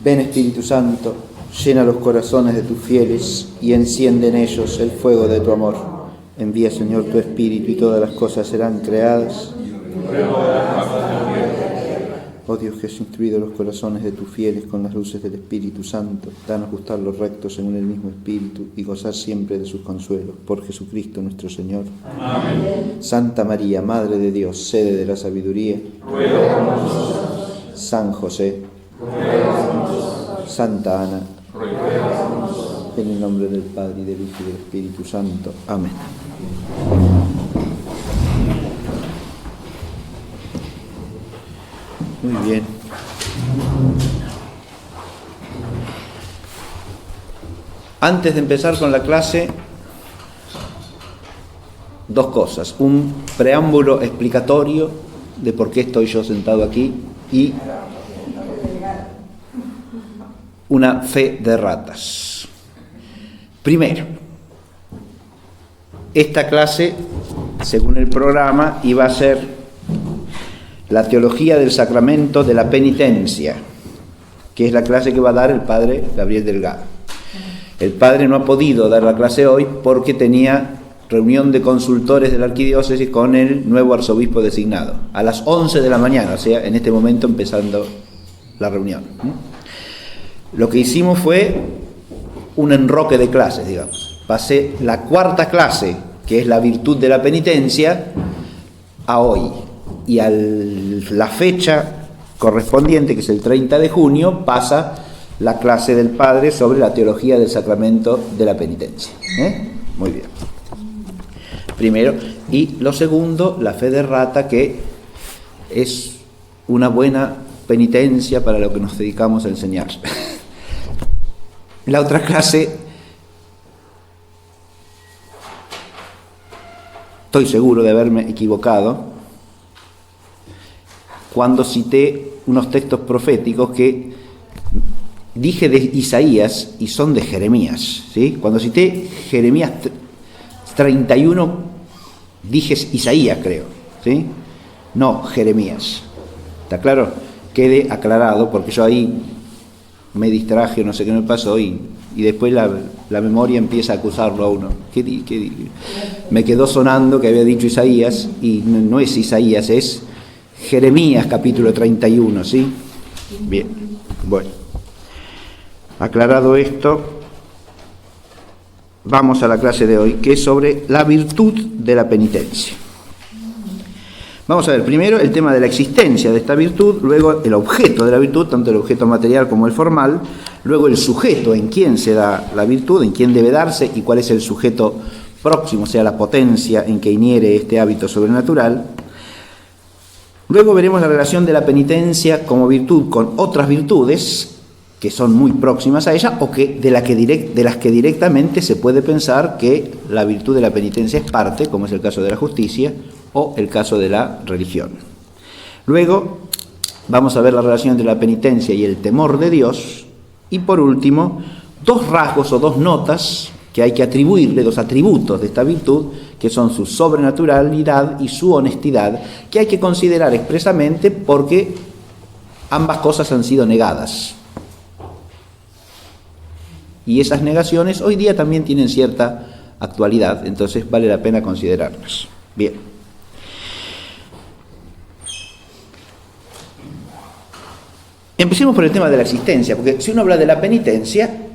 Ven Espíritu Santo, llena los corazones de tus fieles y enciende en ellos el fuego de tu amor. Envía, Señor, tu Espíritu y todas las cosas serán creadas. Oh Dios, que has instruido los corazones de tus fieles con las luces del Espíritu Santo, danos gustar los rectos según el mismo Espíritu y gozar siempre de sus consuelos. Por Jesucristo nuestro Señor. Amén. Santa María, Madre de Dios, sede de la sabiduría. Ruega por nosotros. San José. Ruega por nosotros. Santa Ana. Ruega por nosotros. En el nombre del Padre, y del Hijo, y del Espíritu Santo. Amén. Muy bien. Antes de empezar con la clase, dos cosas. Un preámbulo explicatorio de por qué estoy yo sentado aquí y una fe de ratas. Primero, esta clase, según el programa, iba a ser la teología del sacramento de la penitencia, que es la clase que va a dar el padre Gabriel Delgado. El padre no ha podido dar la clase hoy porque tenía reunión de consultores de la arquidiócesis con el nuevo arzobispo designado, a las 11 de la mañana, o sea, en este momento empezando la reunión. Lo que hicimos fue un enroque de clases, digamos. Pasé la cuarta clase, que es la virtud de la penitencia, a hoy. Y a la fecha correspondiente, que es el 30 de junio, pasa la clase del padre sobre la teología del sacramento de la penitencia. Muy bien. Primero. Y lo segundo, la fe de rata, que es una buena penitencia para lo que nos dedicamos a enseñar. La otra clase, estoy seguro de haberme equivocado cuando cité unos textos proféticos que dije de Isaías y son de Jeremías, ¿sí? Cuando cité Jeremías 31, dije Isaías, creo, ¿sí? No Jeremías. ¿Está claro? Quede aclarado, porque yo ahí me distraje, no sé qué me pasó, y después la memoria empieza a acusarlo a uno. Me quedó sonando que había dicho Isaías, y no es Isaías, es Jeremías capítulo 31, ¿sí? Bien, bueno. Aclarado esto, vamos a la clase de hoy, que es sobre la virtud de la penitencia. Vamos a ver primero el tema de la existencia de esta virtud, luego el objeto de la virtud, tanto el objeto material como el formal, luego el sujeto, en quién se da la virtud, en quién debe darse y cuál es el sujeto próximo, o sea, la potencia en que iniere este hábito sobrenatural. Luego veremos la relación de la penitencia como virtud con otras virtudes que son muy próximas a ella o que de las que directamente se puede pensar que la virtud de la penitencia es parte, como es el caso de la justicia o el caso de la religión. Luego vamos a ver la relación entre la penitencia y el temor de Dios. Y por último, dos rasgos o dos notas que hay que atribuirle, dos atributos de esta virtud, que son su sobrenaturalidad y su honestidad, que hay que considerar expresamente porque ambas cosas han sido negadas. Y esas negaciones hoy día también tienen cierta actualidad, entonces vale la pena considerarlas. Bien. Empecemos por el tema de la existencia, porque si uno habla de la penitencia,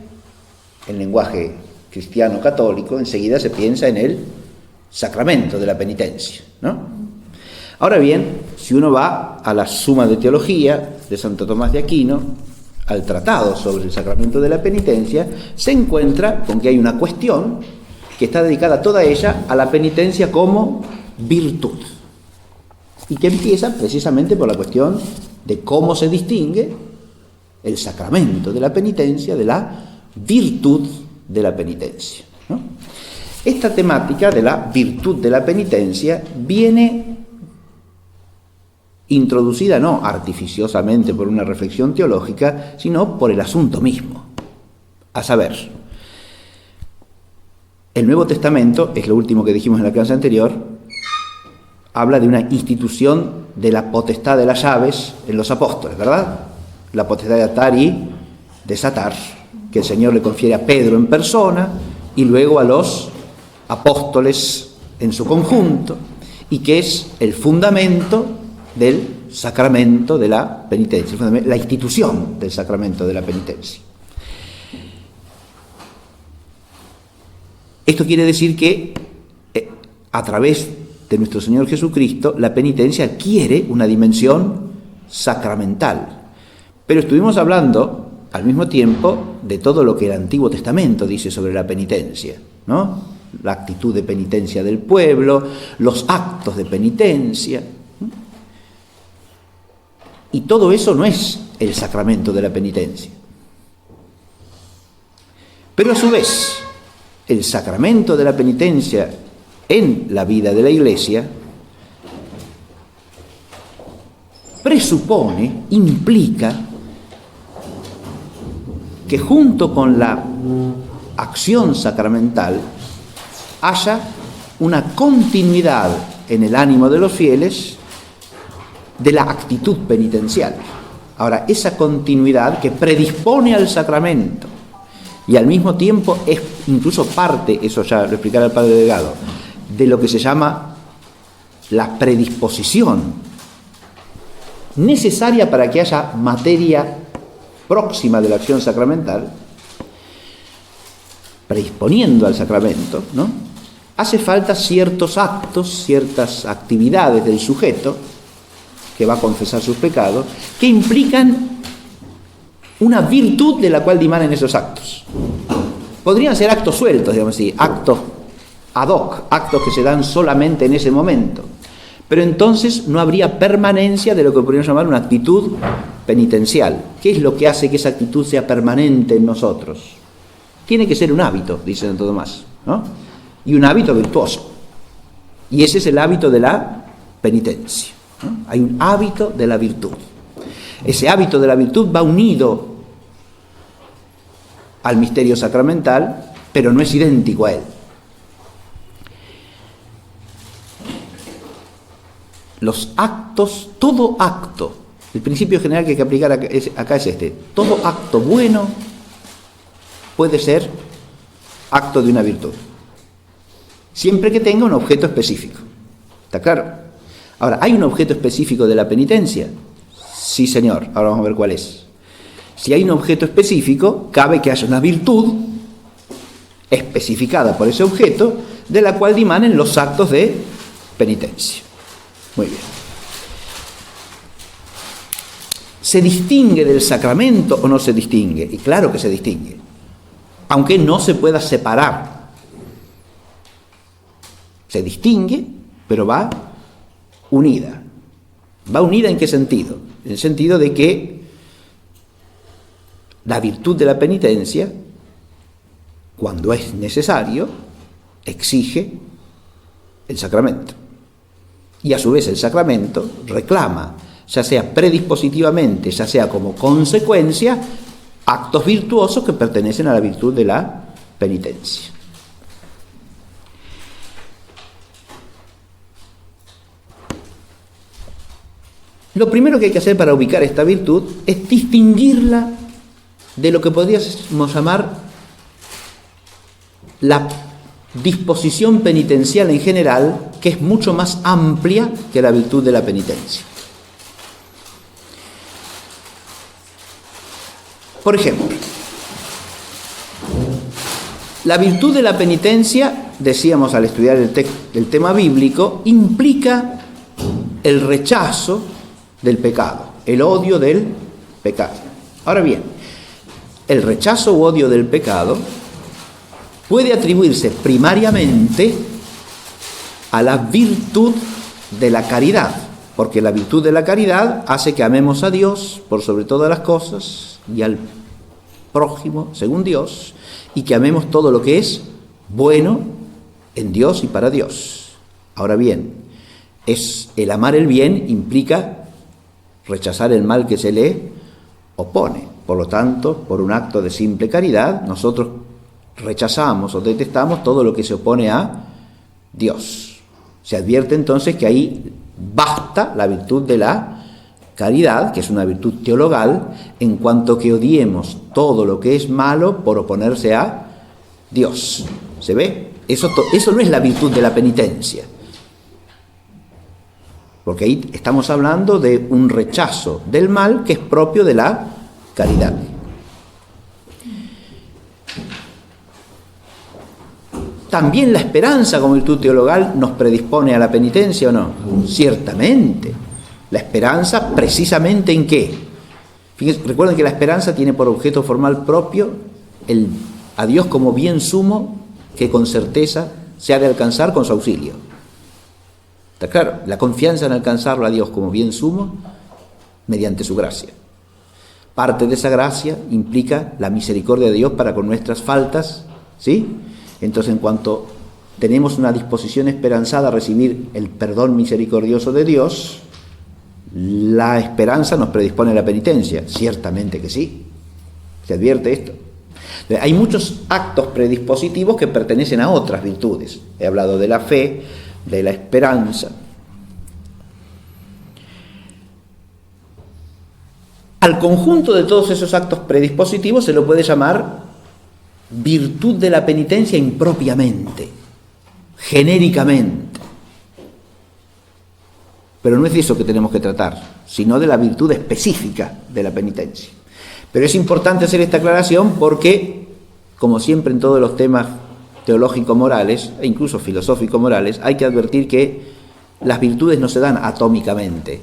en lenguaje cristiano católico, enseguida se piensa en el sacramento de la penitencia, ¿no? Ahora bien, si uno va a la Suma de Teología de Santo Tomás de Aquino, al tratado sobre el sacramento de la penitencia, se encuentra con que hay una cuestión que está dedicada toda ella a la penitencia como virtud, y que empieza precisamente por la cuestión de cómo se distingue el sacramento de la penitencia de la virtud de la penitencia, ¿no? Esta temática de la virtud de la penitencia viene introducida no artificiosamente por una reflexión teológica, sino por el asunto mismo. A saber, el Nuevo Testamento, es lo último que dijimos en la clase anterior, habla de una institución de la potestad de las llaves en los apóstoles, ¿verdad? La potestad de atar y desatar, que el Señor le confiere a Pedro en persona y luego a los apóstoles en su conjunto, y que es el fundamento del sacramento de la penitencia, la institución del sacramento de la penitencia. Esto quiere decir que a través de nuestro Señor Jesucristo la penitencia adquiere una dimensión sacramental. Pero estuvimos hablando al mismo tiempo de todo lo que el Antiguo Testamento dice sobre la penitencia, ¿no? La actitud de penitencia del pueblo, los actos de penitencia. Y todo eso no es el sacramento de la penitencia. Pero a su vez, el sacramento de la penitencia en la vida de la Iglesia presupone, implica, que junto con la acción sacramental haya una continuidad en el ánimo de los fieles de la actitud penitencial. Ahora, esa continuidad que predispone al sacramento y al mismo tiempo es incluso parte, eso ya lo explicará el padre Delgado, de lo que se llama la predisposición necesaria para que haya materia próxima de la acción sacramental, predisponiendo al sacramento, ¿no? Hace falta ciertos actos, ciertas actividades del sujeto que va a confesar sus pecados, que implican una virtud de la cual dimanen esos actos. Podrían ser actos sueltos, digamos así, actos ad hoc, actos que se dan solamente en ese momento. Pero entonces no habría permanencia de lo que podríamos llamar una actitud penitencial. ¿Qué es lo que hace que esa actitud sea permanente en nosotros? Tiene que ser un hábito, dice Santo Tomás, ¿no? Y un hábito virtuoso. Y ese es el hábito de la penitencia, ¿no? Hay un hábito de la virtud. Ese hábito de la virtud va unido al misterio sacramental, pero no es idéntico a él. Los actos, todo acto, el principio general que hay que aplicar acá es este: todo acto bueno puede ser acto de una virtud, siempre que tenga un objeto específico. ¿Está claro? Ahora, ¿hay un objeto específico de la penitencia? Sí, señor. Ahora vamos a ver cuál es. Si hay un objeto específico, cabe que haya una virtud especificada por ese objeto, de la cual dimanen los actos de penitencia. Muy bien. ¿Se distingue del sacramento o no se distingue? Y claro que se distingue, aunque no se pueda separar. Se distingue, pero va unida. ¿Va unida en qué sentido? En el sentido de que la virtud de la penitencia, cuando es necesario, exige el sacramento. Y a su vez el sacramento reclama, ya sea predispositivamente, ya sea como consecuencia, actos virtuosos que pertenecen a la virtud de la penitencia. Lo primero que hay que hacer para ubicar esta virtud es distinguirla de lo que podríamos llamar la disposición penitencial en general, que es mucho más amplia que la virtud de la penitencia. Por ejemplo, la virtud de la penitencia, decíamos al estudiar el tema bíblico, implica el rechazo del pecado, el odio del pecado. Ahora bien, el rechazo u odio del pecado puede atribuirse primariamente a la virtud de la caridad, porque la virtud de la caridad hace que amemos a Dios por sobre todas las cosas y al prójimo según Dios, y que amemos todo lo que es bueno en Dios y para Dios. Ahora bien, el amar el bien implica rechazar el mal que se le opone. Por lo tanto, por un acto de simple caridad, nosotros rechazamos o detestamos todo lo que se opone a Dios. Se advierte entonces que ahí basta la virtud de la caridad, que es una virtud teologal, en cuanto que odiemos todo lo que es malo por oponerse a Dios. ¿Se ve? Eso no es la virtud de la penitencia. Porque ahí estamos hablando de un rechazo del mal que es propio de la caridad. ¿También la esperanza como virtud teologal nos predispone a la penitencia o no? Ciertamente. La esperanza, precisamente ¿en qué? Fíjense, recuerden que la esperanza tiene por objeto formal propio a Dios como bien sumo que con certeza se ha de alcanzar con su auxilio. ¿Está claro? La confianza en alcanzarlo a Dios como bien sumo mediante su gracia. Parte de esa gracia implica la misericordia de Dios para con nuestras faltas, ¿sí? Entonces, en cuanto tenemos una disposición esperanzada a recibir el perdón misericordioso de Dios, la esperanza nos predispone a la penitencia. Ciertamente que sí. ¿Se advierte esto? Hay muchos actos predispositivos que pertenecen a otras virtudes. He hablado de la fe, de la esperanza. Al conjunto de todos esos actos predispositivos se lo puede llamar virtud de la penitencia impropiamente, genéricamente. Pero no es de eso que tenemos que tratar, sino de la virtud específica de la penitencia. Pero es importante hacer esta aclaración porque, como siempre en todos los temas teológico-morales, e incluso filosófico-morales, hay que advertir que las virtudes no se dan atómicamente,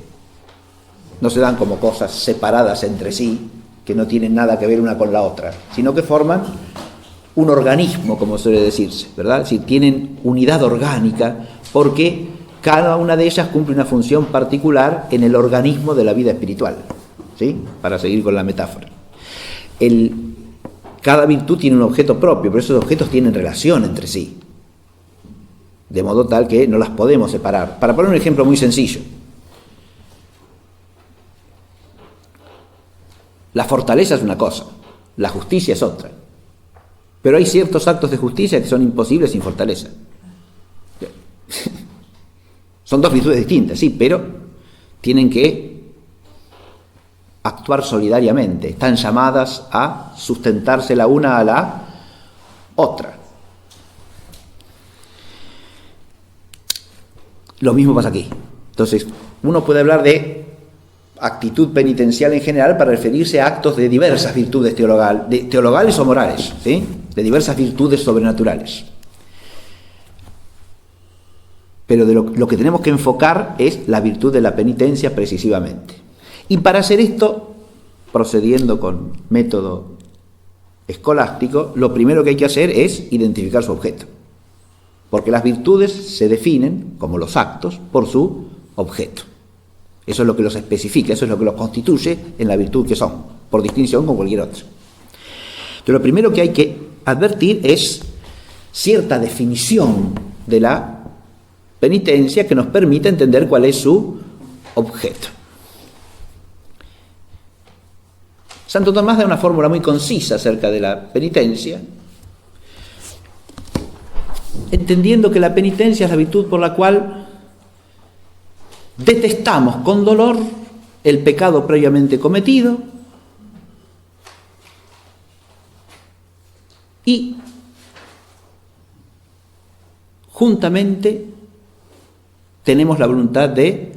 no se dan como cosas separadas entre sí, que no tienen nada que ver una con la otra, sino que forman un organismo, como suele decirse, ¿verdad? Es decir, tienen unidad orgánica porque cada una de ellas cumple una función particular en el organismo de la vida espiritual, ¿sí? Para seguir con la metáfora. Cada virtud tiene un objeto propio, pero esos objetos tienen relación entre sí, de modo tal que no las podemos separar. Para poner un ejemplo muy sencillo, la fortaleza es una cosa, la justicia es otra. Pero hay ciertos actos de justicia que son imposibles sin fortaleza. Son dos virtudes distintas, sí, pero tienen que actuar solidariamente. Están llamadas a sustentarse la una a la otra. Lo mismo pasa aquí. Entonces, uno puede hablar de actitud penitencial en general para referirse a actos de diversas virtudes teologales o morales, ¿sí? De diversas virtudes sobrenaturales. Pero de lo que tenemos que enfocar es la virtud de la penitencia precisamente. Y para hacer esto, procediendo con método escolástico, lo primero que hay que hacer es identificar su objeto. Porque las virtudes se definen, como los actos, por su objeto. Eso es lo que los especifica, eso es lo que los constituye en la virtud que son, por distinción con cualquier otra. Entonces, lo primero que hay que advertir es cierta definición de la penitencia que nos permita entender cuál es su objeto. Santo Tomás da una fórmula muy concisa acerca de la penitencia, entendiendo que la penitencia es la virtud por la cual detestamos con dolor el pecado previamente cometido y juntamente tenemos la voluntad de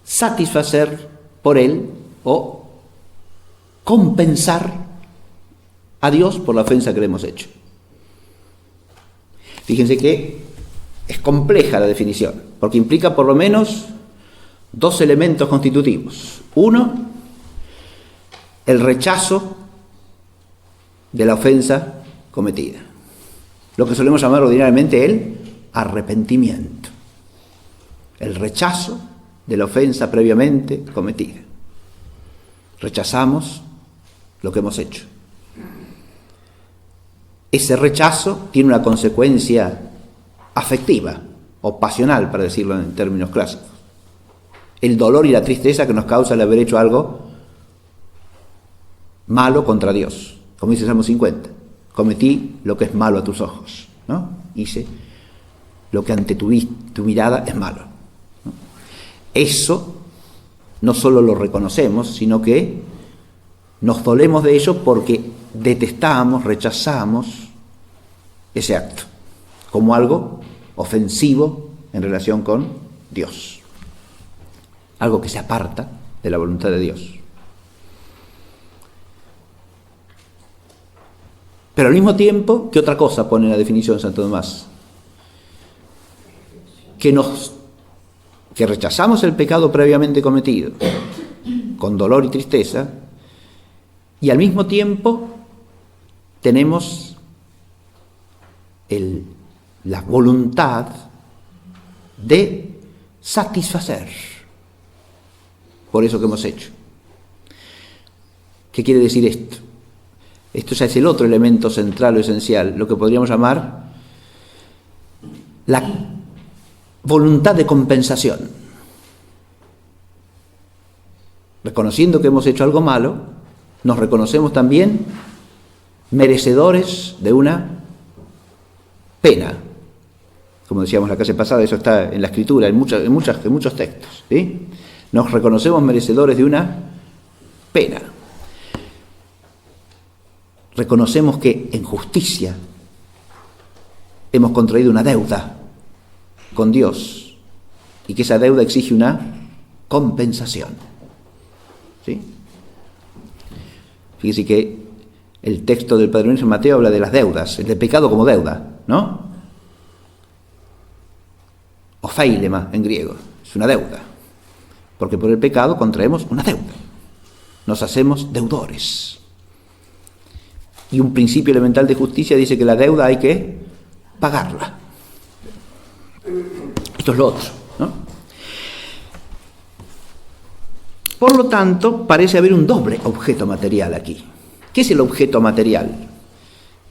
satisfacer por él o compensar a Dios por la ofensa que le hemos hecho. Fíjense que es compleja la definición, porque implica por lo menos dos elementos constitutivos. Uno, el rechazo de la ofensa cometida, lo que solemos llamar ordinariamente el arrepentimiento, el rechazo de la ofensa previamente cometida. Rechazamos lo que hemos hecho. Ese rechazo tiene una consecuencia afectiva o pasional, para decirlo en términos clásicos. El dolor y la tristeza que nos causa el haber hecho algo malo contra Dios. Como dice Salmo 50, cometí lo que es malo a tus ojos, ¿no? Hice lo que ante tu mirada es malo, ¿no? Eso no solo lo reconocemos, sino que nos dolemos de ello porque detestamos, rechazamos ese acto como algo ofensivo en relación con Dios, algo que se aparta de la voluntad de Dios. Pero al mismo tiempo, ¿qué otra cosa pone en la definición de Santo Tomás? Que rechazamos el pecado previamente cometido con dolor y tristeza, y al mismo tiempo tenemos la voluntad de satisfacer por eso que hemos hecho. ¿Qué quiere decir esto? Esto ya es el otro elemento central o esencial, lo que podríamos llamar la voluntad de compensación. Reconociendo que hemos hecho algo malo, nos reconocemos también merecedores de una pena. Como decíamos la clase pasada, eso está en la Escritura, en muchos textos, ¿sí? Nos reconocemos merecedores de una pena. Reconocemos que en justicia hemos contraído una deuda con Dios y que esa deuda exige una compensación. ¿Sí? Fíjese que el texto del Padre Nuestro en Mateo habla de las deudas, el de pecado como deuda, ¿no? Opheilema en griego, es una deuda, porque por el pecado contraemos una deuda, nos hacemos deudores. Y un principio elemental de justicia dice que la deuda hay que pagarla. Esto es lo otro, ¿no? Por lo tanto, parece haber un doble objeto material aquí. ¿Qué es el objeto material?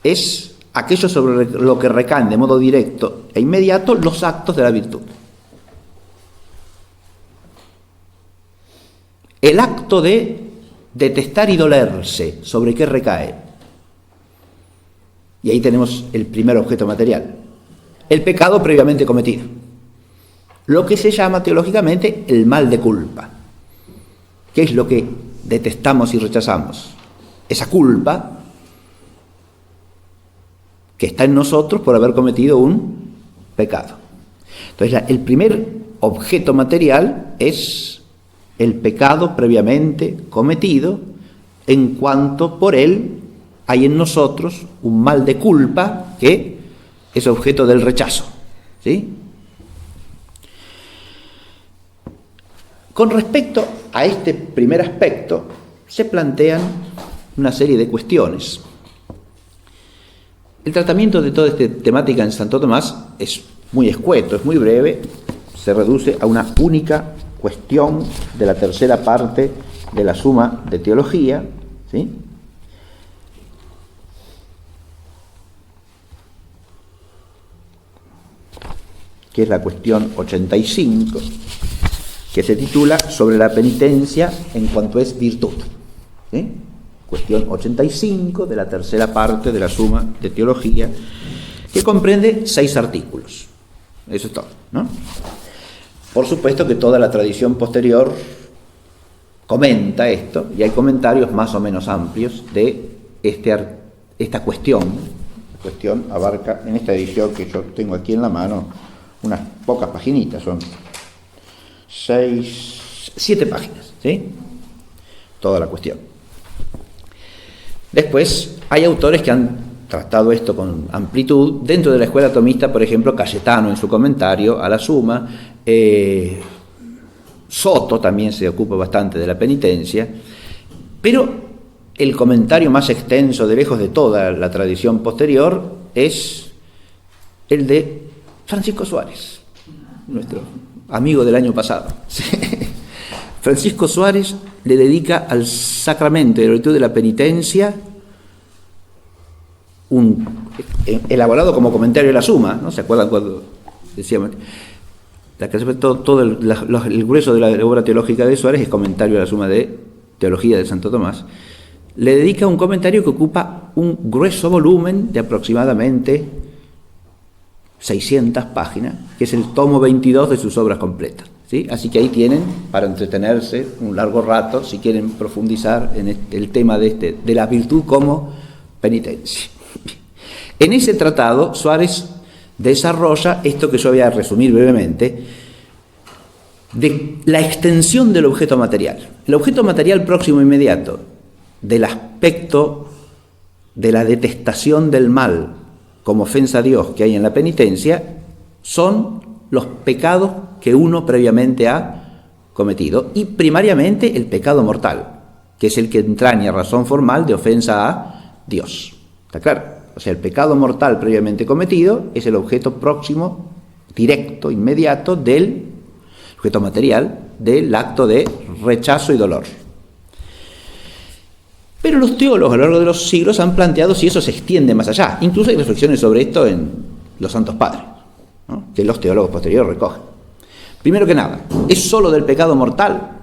Es aquello sobre lo que recaen de modo directo e inmediato los actos de la virtud. El acto de detestar y dolerse, ¿sobre qué recae? Y ahí tenemos el primer objeto material. El pecado previamente cometido. Lo que se llama teológicamente el mal de culpa. ¿Qué es lo que detestamos y rechazamos? Esa culpa que está en nosotros por haber cometido un pecado. Entonces, el primer objeto material es el pecado previamente cometido, en cuanto por él hay en nosotros un mal de culpa que es objeto del rechazo. ¿Sí? Con respecto a este primer aspecto, se plantean una serie de cuestiones. El tratamiento de toda esta temática en Santo Tomás es muy escueto, es muy breve, se reduce a una única cuestión de la tercera parte de la Suma de Teología, ¿sí? Que es la cuestión 85, que se titula Sobre la penitencia en cuanto es virtud. ¿Sí? Cuestión 85 de la tercera parte de la Suma de Teología, que comprende 6 artículos. Eso es todo, ¿no? Por supuesto que toda la tradición posterior comenta esto, y hay comentarios más o menos amplios de esta cuestión. La cuestión abarca, en esta edición que yo tengo aquí en la mano, unas pocas paginitas, son 7 páginas, ¿sí? Toda la cuestión. Después hay autores que han tratado esto con amplitud. Dentro de la escuela tomista, por ejemplo, Cayetano en su comentario a la Suma, Soto también se ocupa bastante de la penitencia, pero el comentario más extenso, de lejos de toda la tradición posterior, es el de Francisco Suárez, nuestro amigo del año pasado. Francisco Suárez le dedica al sacramento de la virtud de la penitencia elaborado como comentario de la Suma, ¿no? ¿Se acuerdan cuando decíamos? Todo el grueso de la obra teológica de Suárez es comentario a la Suma de Teología de Santo Tomás. Le dedica un comentario que ocupa un grueso volumen de aproximadamente 600 páginas, que es el tomo 22 de sus obras completas. ¿sí? Así que ahí tienen para entretenerse un largo rato si quieren profundizar en el tema de la virtud como penitencia. En ese tratado Suárez desarrolla esto que yo voy a resumir brevemente, de la extensión del objeto material. El objeto material próximo e inmediato del aspecto de la detestación del mal como ofensa a Dios que hay en la penitencia son los pecados que uno previamente ha cometido, y primariamente el pecado mortal, que es el que entraña razón formal de ofensa a Dios. ¿Está claro? O sea, el pecado mortal previamente cometido es el objeto próximo, directo, inmediato del objeto material del acto de rechazo y dolor. Pero los teólogos a lo largo de los siglos han planteado si eso se extiende más allá. Incluso hay reflexiones sobre esto en los Santos Padres, ¿no?, que los teólogos posteriores recogen. Primero que nada, ¿es solo del pecado mortal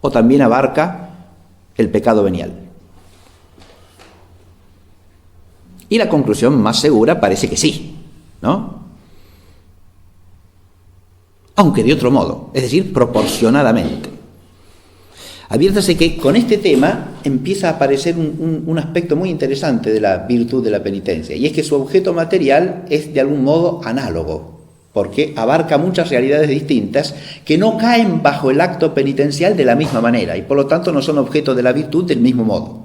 o también abarca el pecado venial? Y la conclusión más segura parece que sí, ¿no? Aunque de otro modo, es decir, proporcionadamente. Adviértase que con este tema empieza a aparecer un aspecto muy interesante de la virtud de la penitencia, y es que su objeto material es de algún modo análogo, porque abarca muchas realidades distintas que no caen bajo el acto penitencial de la misma manera, y por lo tanto no son objeto de la virtud del mismo modo.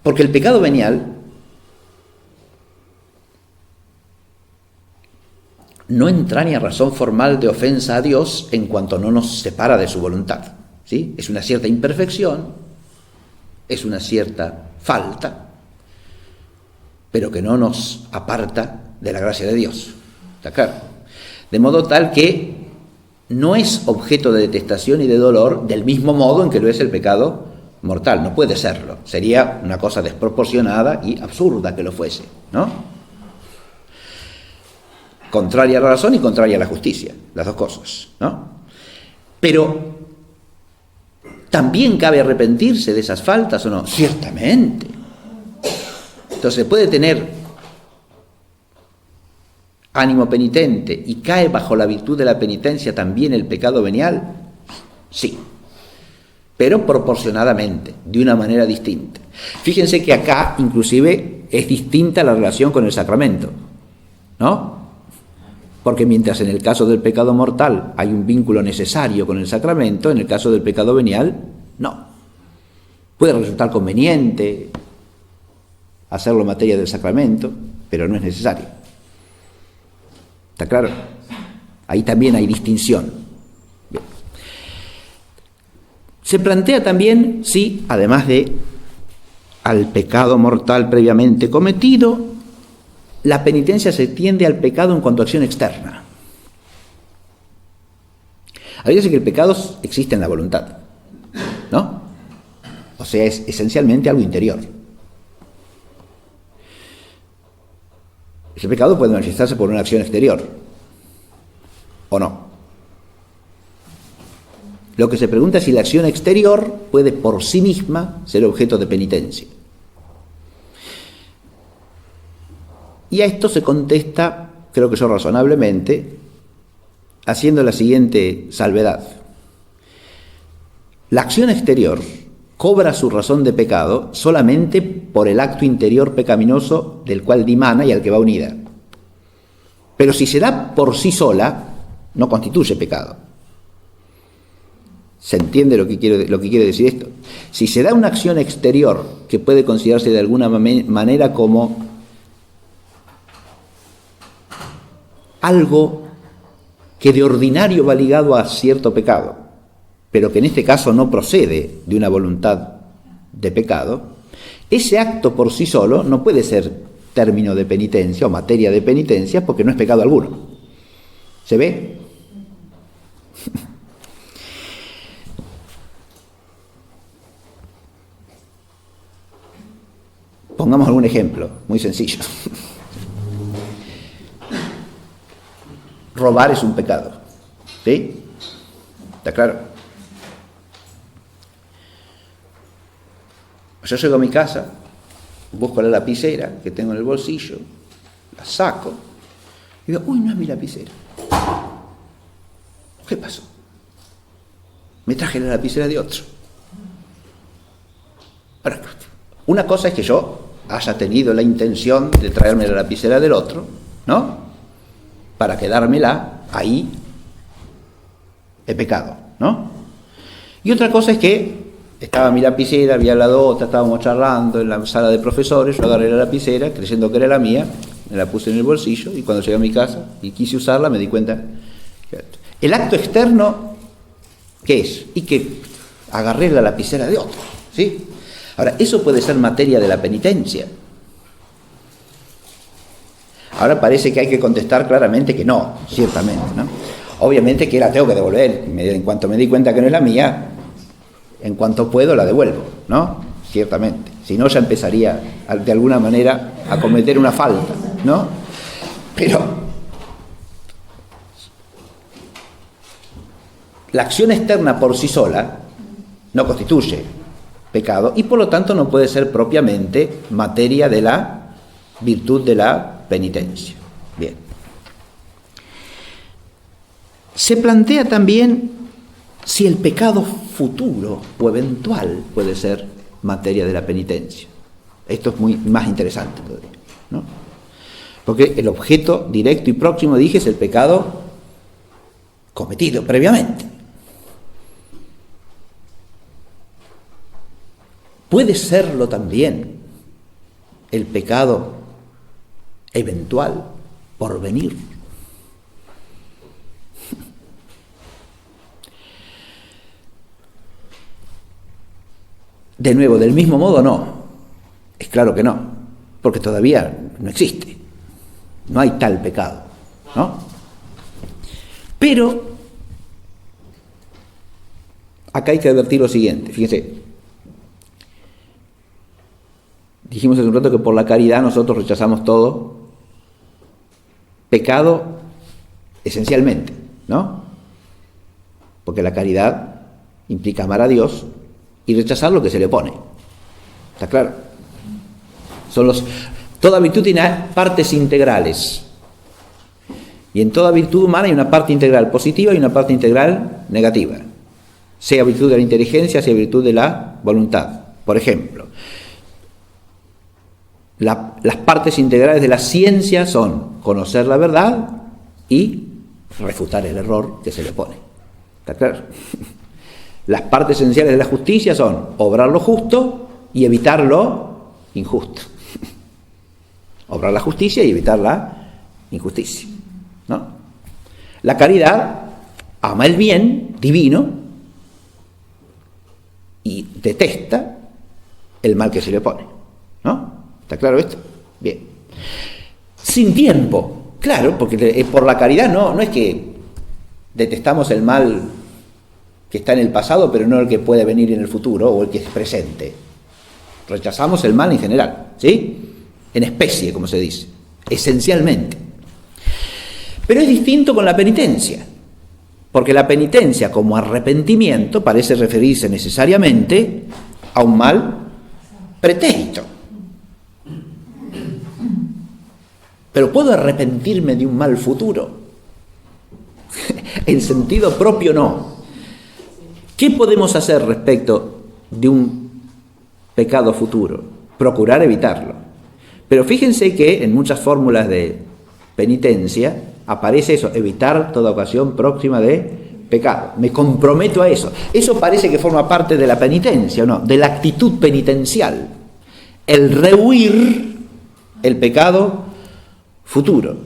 Porque el pecado venial no entraña razón formal de ofensa a Dios en cuanto no nos separa de su voluntad, ¿sí? Es una cierta imperfección, es una cierta falta, pero que no nos aparta de la gracia de Dios. ¿Está claro? De modo tal que no es objeto de detestación y de dolor del mismo modo en que lo es el pecado mortal. No puede serlo. Sería una cosa desproporcionada y absurda que lo fuese, ¿no? Contraria a la razón y contraria a la justicia, las dos cosas, ¿no? Pero ¿también cabe arrepentirse de esas faltas o no? Ciertamente. Entonces puede tener ánimo penitente y cae bajo la virtud de la penitencia también el pecado venial. Sí, pero proporcionadamente, de una manera distinta. Fíjense que acá inclusive es distinta la relación con el sacramento, ¿no? Porque mientras en el caso del pecado mortal hay un vínculo necesario con el sacramento, en el caso del pecado venial, no. Puede resultar conveniente hacerlo en materia del sacramento, pero no es necesario. ¿Está claro? Ahí también hay distinción. Bien. Se plantea también si, además de al pecado mortal previamente cometido, la penitencia se extiende al pecado en cuanto a acción externa. A veces que el pecado existe en la voluntad, ¿no? O sea, es esencialmente algo interior. Ese pecado puede manifestarse por una acción exterior, ¿o no? Lo que se pregunta es si la acción exterior puede por sí misma ser objeto de penitencia. Y a esto se contesta, creo que yo razonablemente, haciendo la siguiente salvedad. La acción exterior cobra su razón de pecado solamente por el acto interior pecaminoso del cual dimana y al que va unida. Pero si se da por sí sola, no constituye pecado. ¿Se entiende lo que quiere decir esto? Si se da una acción exterior que puede considerarse de alguna manera como algo que de ordinario va ligado a cierto pecado, pero que en este caso no procede de una voluntad de pecado, ese acto por sí solo no puede ser término de penitencia o materia de penitencia porque no es pecado alguno. ¿Se ve? Pongamos algún ejemplo, muy sencillo. Robar es un pecado, ¿sí? ¿Está claro? Yo llego a mi casa, busco la lapicera que tengo en el bolsillo, la saco, Y digo, uy, no es mi lapicera. ¿Qué pasó? Me traje la lapicera de otro. Ahora, una cosa es que yo haya tenido la intención de traerme la lapicera del otro, ¿no? Para quedármela, ahí he pecado, ¿no? Y otra cosa es que estaba mi lapicera, había al lado otra, estábamos charlando en la sala de profesores, yo agarré la lapicera, creyendo que era la mía, me la puse en el bolsillo y cuando llegué a mi casa y quise usarla me di cuenta. El acto externo, ¿qué es? Y que agarré la lapicera de otro, ¿sí? Ahora, eso puede ser materia de la penitencia. Ahora parece que hay que contestar claramente que no, ciertamente, ¿no? Obviamente que la tengo que devolver. En cuanto me di cuenta que no es la mía, en cuanto puedo la devuelvo, ¿no? Ciertamente. Si no, ya empezaría de alguna manera a cometer una falta, ¿no? Pero la acción externa por sí sola no constituye pecado y por lo tanto no puede ser propiamente materia de la virtud de la penitencia. Bien. Se plantea también si el pecado futuro o eventual puede ser materia de la penitencia. Esto es más interesante todavía, ¿no? Porque el objeto directo y próximo, dije, es el pecado cometido previamente. Puede serlo también el pecado eventual por venir. De nuevo, del mismo modo no. Es claro que no, porque todavía no existe. No hay tal pecado, ¿no? Pero acá hay que advertir lo siguiente, fíjense. Dijimos hace un rato que por la caridad nosotros rechazamos todo pecado esencialmente, ¿no? Porque la caridad implica amar a Dios y rechazar lo que se le opone. ¿Está claro? Toda virtud tiene partes integrales. Y en toda virtud humana hay una parte integral positiva y una parte integral negativa. Sea virtud de la inteligencia, sea virtud de la voluntad. Por ejemplo, las partes integrales de la ciencia son conocer la verdad y refutar el error que se le opone. ¿Está claro? Las partes esenciales de la justicia son obrar lo justo y evitar lo injusto. Obrar la justicia y evitar la injusticia, ¿no? La caridad ama el bien divino y detesta el mal que se le opone, ¿no? ¿Está claro esto? Bien. Sin tiempo, claro, porque por la caridad no es que detestamos el mal que está en el pasado, pero no el que puede venir en el futuro o el que es presente. Rechazamos el mal en general, ¿sí? En especie, como se dice, esencialmente. Pero es distinto con la penitencia, porque la penitencia como arrepentimiento parece referirse necesariamente a un mal pretérito. Pero ¿puedo arrepentirme de un mal futuro? En sentido propio no. ¿Qué podemos hacer respecto de un pecado futuro? Procurar evitarlo. Pero fíjense que en muchas fórmulas de penitencia aparece eso, evitar toda ocasión próxima de pecado. Me comprometo a eso. Eso parece que forma parte de la penitencia, ¿o no? De la actitud penitencial. El rehuir el pecado futuro.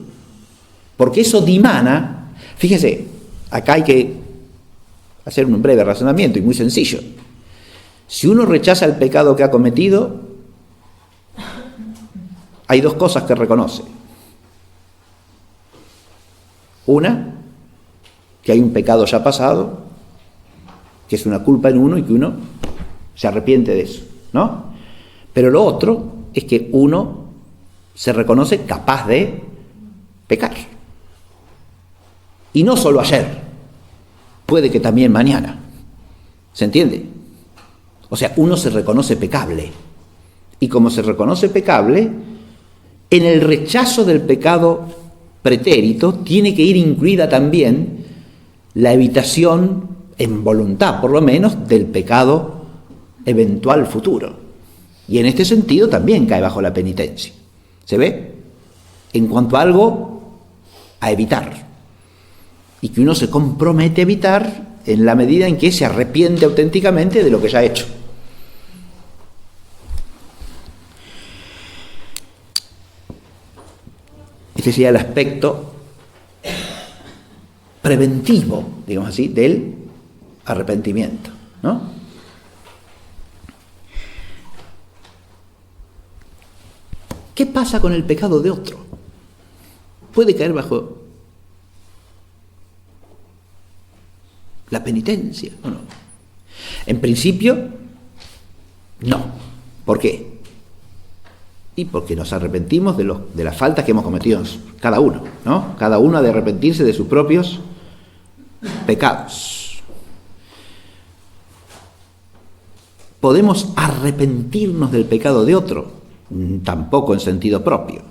Porque eso dimana, fíjense, acá hay que hacer un breve razonamiento y muy sencillo. Si uno rechaza el pecado que ha cometido, hay dos cosas que reconoce. Una, que hay un pecado ya pasado, que es una culpa en uno y que uno se arrepiente de eso, ¿no? Pero lo otro es que uno se reconoce capaz de pecar. Y no solo ayer, puede que también mañana. ¿Se entiende? O sea, uno se reconoce pecable. Y como se reconoce pecable, en el rechazo del pecado pretérito tiene que ir incluida también la evitación, en voluntad por lo menos, del pecado eventual futuro. Y en este sentido también cae bajo la penitencia. ¿Se ve? En cuanto a algo a evitar. Y que uno se compromete a evitar en la medida en que se arrepiente auténticamente de lo que ya ha hecho. Este sería el aspecto preventivo, digamos así, del arrepentimiento, ¿no? ¿Qué pasa con el pecado de otro? ¿Puede caer bajo la penitencia o no? En principio, no. ¿Por qué? Y porque nos arrepentimos de las faltas que hemos cometido cada uno, ¿no? Cada uno ha de arrepentirse de sus propios pecados. ¿Podemos arrepentirnos del pecado de otro? Tampoco en sentido propio.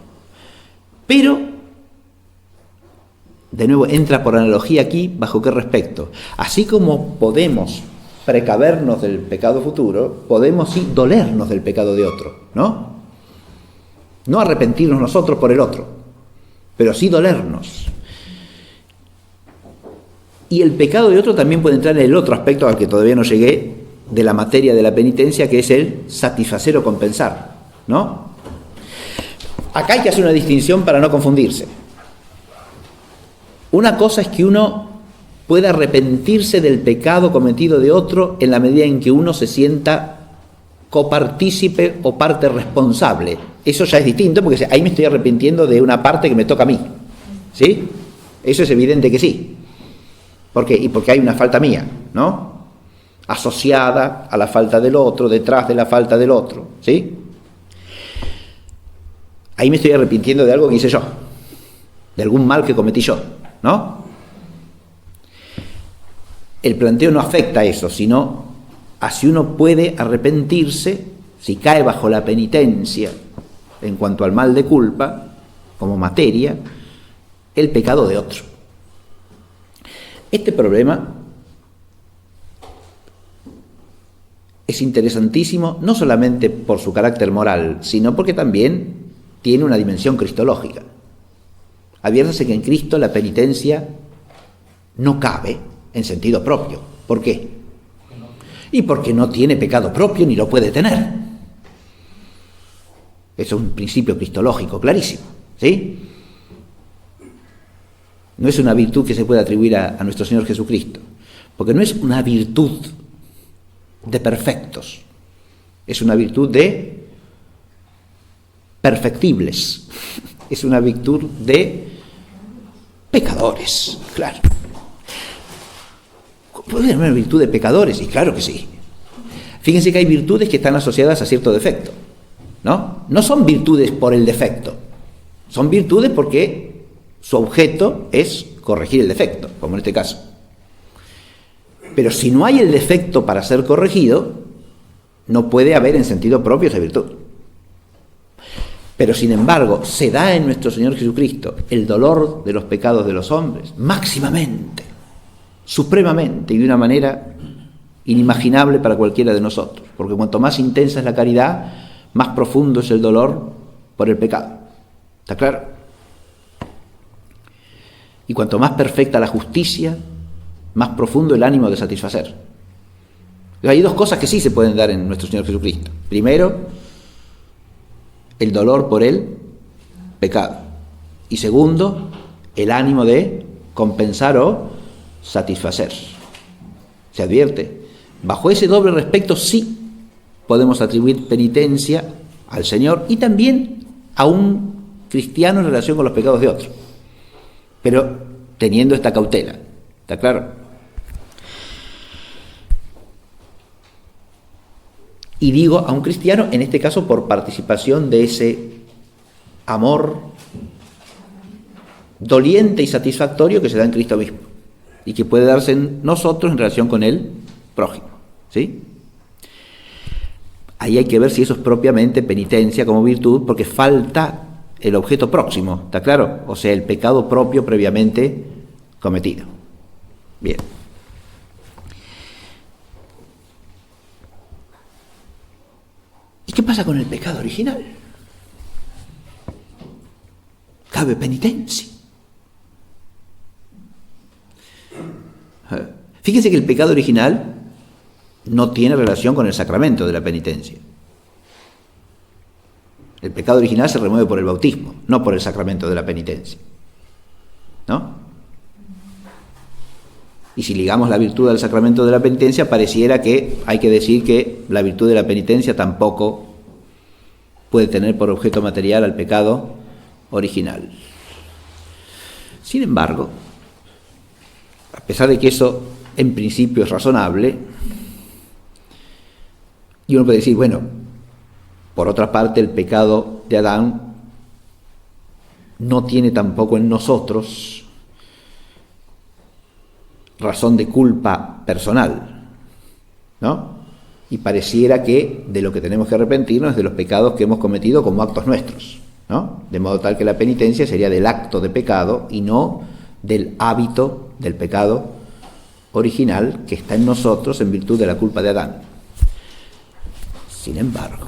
Pero, de nuevo, entra por analogía aquí, ¿bajo qué respecto? Así como podemos precavernos del pecado futuro, podemos sí dolernos del pecado de otro, ¿no? No arrepentirnos nosotros por el otro, pero sí dolernos. Y el pecado de otro también puede entrar en el otro aspecto al que todavía no llegué, de la materia de la penitencia, que es el satisfacer o compensar, ¿no? Acá hay que hacer una distinción para no confundirse. Una cosa es que uno pueda arrepentirse del pecado cometido de otro en la medida en que uno se sienta copartícipe o parte responsable. Eso ya es distinto, porque ahí me estoy arrepintiendo de una parte que me toca a mí. ¿Sí? Eso es evidente que sí. ¿Por qué? Y porque hay una falta mía, ¿no? Asociada a la falta del otro, detrás de la falta del otro. ¿Sí? Ahí me estoy arrepintiendo de algo que hice yo, de algún mal que cometí yo, ¿no? El planteo no afecta a eso, sino a si uno puede arrepentirse, si cae bajo la penitencia en cuanto al mal de culpa, como materia, el pecado de otro. Este problema es interesantísimo, no solamente por su carácter moral, sino porque también tiene una dimensión cristológica. Adviértase que en Cristo la penitencia no cabe en sentido propio. ¿Por qué? Y porque no tiene pecado propio ni lo puede tener. Eso es un principio cristológico clarísimo, ¿sí? No es una virtud que se pueda atribuir a nuestro Señor Jesucristo, porque no es una virtud de perfectos, es una virtud de perfectibles, es una virtud de pecadores, claro. ¿Puede haber una virtud de pecadores? Y claro que sí. Fíjense que hay virtudes que están asociadas a cierto defecto, ¿no? No son virtudes por el defecto, son virtudes porque su objeto es corregir el defecto, como en este caso. Pero si no hay el defecto para ser corregido, no puede haber en sentido propio esa virtud. Pero sin embargo, se da en nuestro Señor Jesucristo el dolor de los pecados de los hombres, máximamente, supremamente y de una manera inimaginable para cualquiera de nosotros. Porque cuanto más intensa es la caridad, más profundo es el dolor por el pecado. ¿Está claro? Y cuanto más perfecta la justicia, más profundo el ánimo de satisfacer. Hay dos cosas que sí se pueden dar en nuestro Señor Jesucristo. Primero, el dolor por el pecado. Y segundo, el ánimo de compensar o satisfacer. ¿Se advierte? Bajo ese doble respecto sí podemos atribuir penitencia al Señor y también a un cristiano en relación con los pecados de otro. Pero teniendo esta cautela. ¿Está claro? Y digo a un cristiano, en este caso, por participación de ese amor doliente y satisfactorio que se da en Cristo mismo y que puede darse en nosotros en relación con el prójimo. ¿Sí? Ahí hay que ver si eso es propiamente penitencia como virtud, porque falta el objeto próximo, ¿está claro? O sea, el pecado propio previamente cometido. Bien. ¿Y qué pasa con el pecado original? Cabe penitencia. Fíjense que el pecado original no tiene relación con el sacramento de la penitencia. El pecado original se remueve por el bautismo, no por el sacramento de la penitencia. ¿No? Y si ligamos la virtud al sacramento de la penitencia, pareciera que hay que decir que la virtud de la penitencia tampoco puede tener por objeto material al pecado original. Sin embargo, a pesar de que eso en principio es razonable, y uno puede decir, bueno, por otra parte el pecado de Adán no tiene tampoco en nosotros razón de culpa personal, ¿no? Y pareciera que de lo que tenemos que arrepentirnos es de los pecados que hemos cometido como actos nuestros, ¿no? De modo tal que la penitencia sería del acto de pecado y no del hábito del pecado original que está en nosotros en virtud de la culpa de Adán. Sin embargo,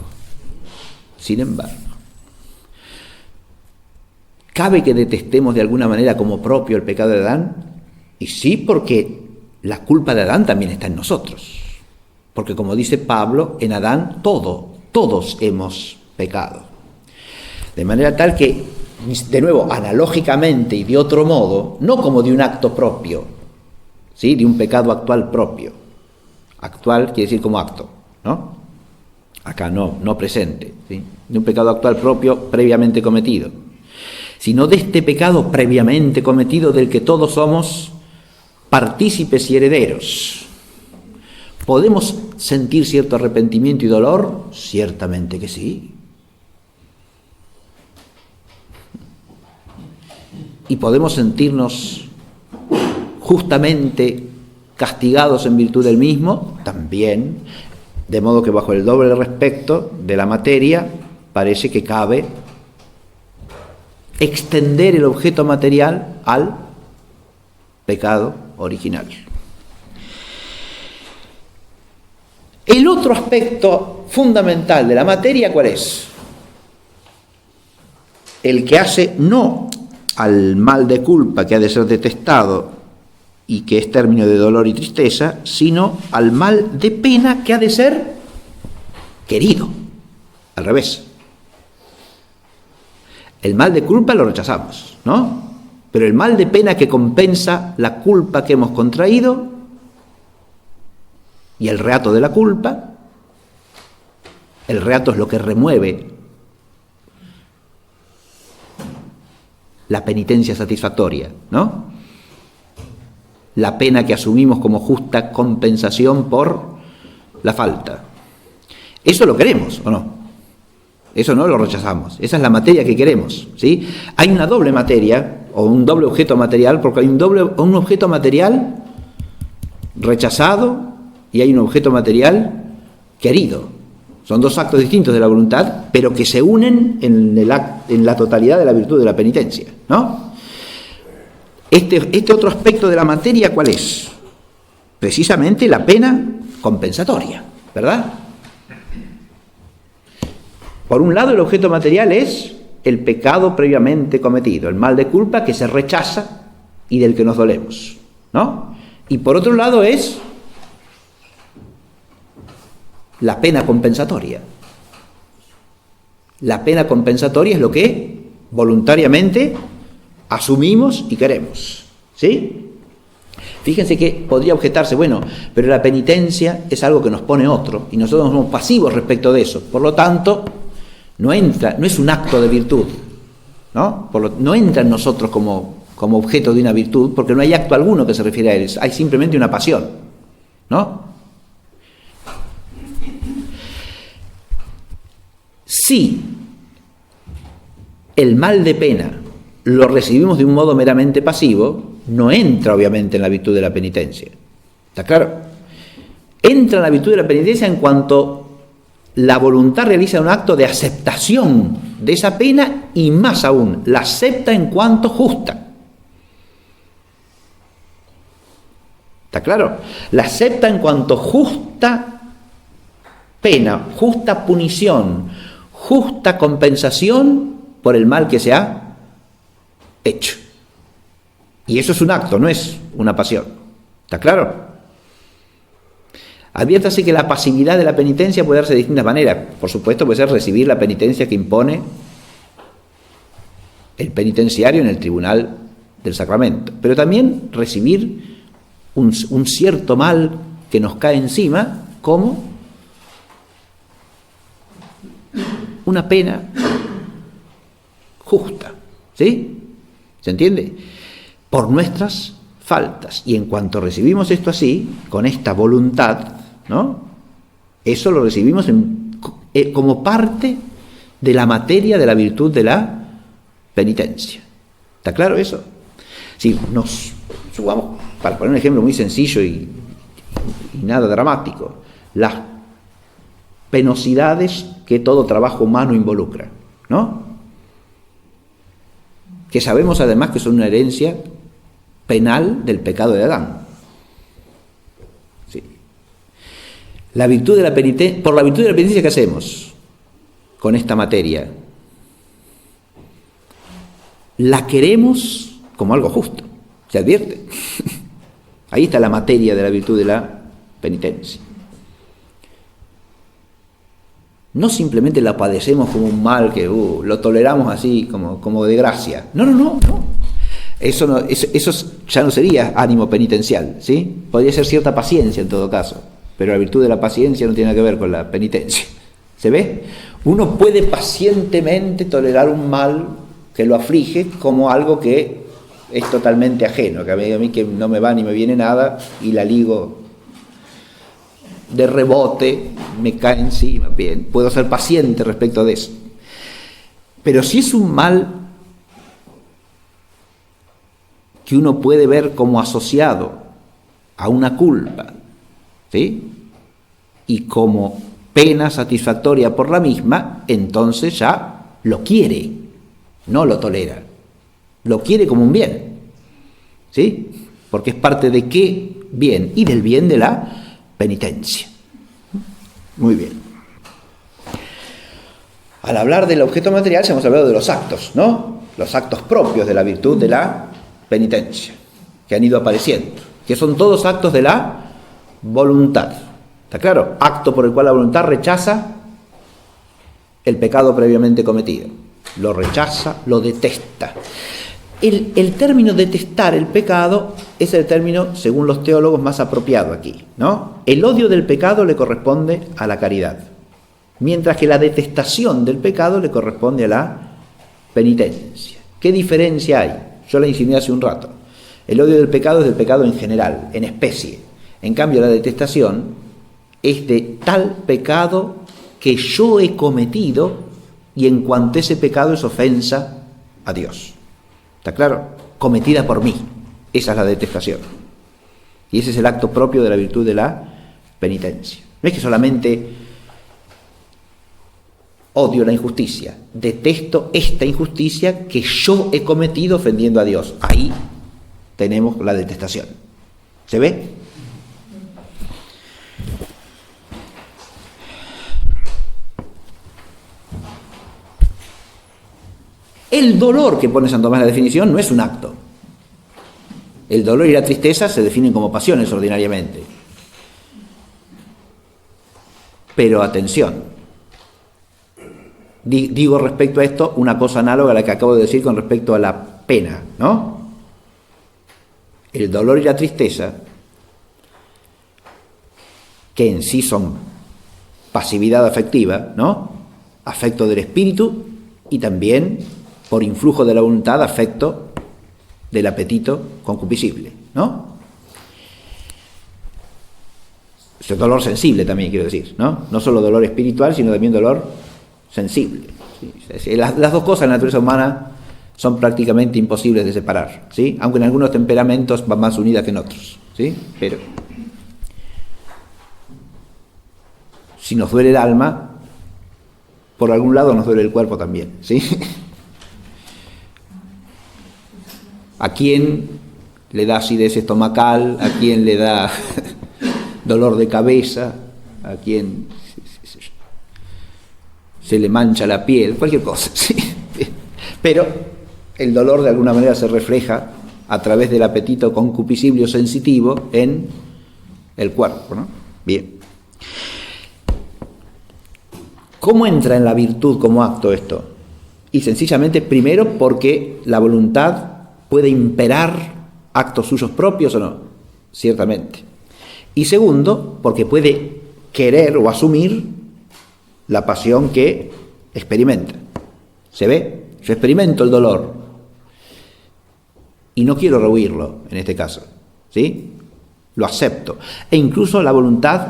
¿cabe que detestemos de alguna manera como propio el pecado de Adán? Y sí, porque la culpa de Adán también está en nosotros. Porque como dice Pablo, en Adán todos hemos pecado. De manera tal que, de nuevo, analógicamente y de otro modo, no como de un acto propio, ¿sí? De un pecado actual propio. Actual quiere decir como acto, ¿no? Acá no presente, ¿sí? De un pecado actual propio previamente cometido, sino de este pecado previamente cometido del que todos somos partícipes y herederos. ¿Podemos sentir cierto arrepentimiento y dolor? Ciertamente que sí. ¿Y podemos sentirnos justamente castigados en virtud del mismo? También. De modo que bajo el doble respecto de la materia parece que cabe extender el objeto material al pecado original. El otro aspecto fundamental de la materia, ¿cuál es? El que hace no al mal de culpa que ha de ser detestado y que es término de dolor y tristeza, sino al mal de pena que ha de ser querido. Al revés. El mal de culpa lo rechazamos, ¿no? Pero el mal de pena que compensa la culpa que hemos contraído y el reato de la culpa, el reato es lo que remueve la penitencia satisfactoria, ¿no? La pena que asumimos como justa compensación por la falta. Eso lo queremos, ¿o no? Eso no lo rechazamos. Esa es la materia que queremos, ¿sí? Hay una doble materia, o un doble objeto material, porque hay un objeto material rechazado y hay un objeto material querido. Son dos actos distintos de la voluntad, pero que se unen en la totalidad de la virtud de la penitencia, ¿no? Este otro aspecto de la materia, ¿cuál es? Precisamente la pena compensatoria, ¿verdad? Por un lado, el objeto material es el pecado previamente cometido, el mal de culpa que se rechaza y del que nos dolemos, ¿no? Y por otro lado es la pena compensatoria. La pena compensatoria es lo que voluntariamente asumimos y queremos, ¿sí? Fíjense que podría objetarse, bueno, pero la penitencia es algo que nos pone otro y nosotros somos pasivos respecto de eso, por lo tanto no es un acto de virtud, ¿no? No entra en nosotros como objeto de una virtud, porque no hay acto alguno que se refiere a él, hay simplemente una pasión, ¿no? Si el mal de pena lo recibimos de un modo meramente pasivo, no entra obviamente en la virtud de la penitencia. ¿Está claro? Entra en la virtud de la penitencia en cuanto la voluntad realiza un acto de aceptación de esa pena y más aún, la acepta en cuanto justa. ¿Está claro? La acepta en cuanto justa pena, justa punición, justa compensación por el mal que se ha hecho. Y eso es un acto, no es una pasión. ¿Está claro? Adviértase que la pasividad de la penitencia puede darse de distintas maneras. Por supuesto, puede ser recibir la penitencia que impone el penitenciario en el tribunal del sacramento, pero también recibir un cierto mal que nos cae encima como una pena justa, ¿sí? ¿Se entiende? Por nuestras faltas. Y en cuanto recibimos esto así, con esta voluntad, ¿no? Eso lo recibimos como parte de la materia de la virtud de la penitencia. ¿Está claro eso? Si nos subamos, para poner un ejemplo muy sencillo y nada dramático, las penosidades que todo trabajo humano involucra, ¿no? Que sabemos además que son una herencia penal del pecado de Adán. Sí. La virtud de la penitencia, por la virtud de la penitencia, ¿qué hacemos con esta materia? La queremos como algo justo, se advierte. Ahí está la materia de la virtud de la penitencia. No simplemente la padecemos como un mal que lo toleramos así como de gracia. No. Eso ya no sería ánimo penitencial, ¿sí? Podría ser cierta paciencia en todo caso, pero la virtud de la paciencia no tiene nada que ver con la penitencia. ¿Se ve? Uno puede pacientemente tolerar un mal que lo aflige como algo que es totalmente ajeno, que a mí que no me va ni me viene nada y la ligo de rebote, me cae encima, bien, puedo ser paciente respecto de eso. Pero si es un mal que uno puede ver como asociado a una culpa, ¿sí? Y como pena satisfactoria por la misma, entonces ya lo quiere, no lo tolera, lo quiere como un bien, ¿sí? Porque es parte de qué bien, y del bien de la penitencia. Muy bien. Al hablar del objeto material, hemos hablado de los actos, ¿no? Los actos propios de la virtud de la penitencia, que han ido apareciendo, que son todos actos de la voluntad. ¿Está claro? Acto por el cual la voluntad rechaza el pecado previamente cometido. Lo rechaza, lo detesta. El término detestar el pecado es el término, según los teólogos, más apropiado aquí, ¿no? El odio del pecado le corresponde a la caridad, mientras que la detestación del pecado le corresponde a la penitencia. ¿Qué diferencia hay? Yo la insinué hace un rato. El odio del pecado es del pecado en general, en especie. En cambio, la detestación es de tal pecado que yo he cometido y en cuanto ese pecado es ofensa a Dios. ¿Está claro? Cometida por mí. Esa es la detestación. Y ese es el acto propio de la virtud de la penitencia. No es que solamente odio la injusticia, detesto esta injusticia que yo he cometido ofendiendo a Dios. Ahí tenemos la detestación. ¿Se ve? El dolor que pone Santo Tomás en la definición no es un acto. El dolor y la tristeza se definen como pasiones ordinariamente. Pero atención, digo respecto a esto una cosa análoga a la que acabo de decir con respecto a la pena, ¿no? El dolor y la tristeza, que en sí son pasividad afectiva, ¿no? Afecto del espíritu y también, por influjo de la voluntad, afecto del apetito concupiscible, ¿no? Es dolor sensible también, quiero decir, ¿no? No solo dolor espiritual, sino también dolor sensible. ¿Sí? Las dos cosas en la naturaleza humana son prácticamente imposibles de separar, ¿sí? Aunque en algunos temperamentos van más unidas que en otros, ¿sí? Pero si nos duele el alma, por algún lado nos duele el cuerpo también, ¿sí? ¿A quién le da acidez estomacal? ¿A quién le da dolor de cabeza? ¿A quién se le mancha la piel? Cualquier cosa, ¿sí? Pero el dolor de alguna manera se refleja a través del apetito concupiscible o sensitivo en el cuerpo, ¿no? Bien. ¿Cómo entra en la virtud como acto esto? Y sencillamente, primero, porque la voluntad puede imperar actos suyos propios o no, ciertamente. Y segundo, porque puede querer o asumir la pasión que experimenta. ¿Se ve? Yo experimento el dolor y no quiero rehuirlo en este caso, ¿sí? Lo acepto. E incluso la voluntad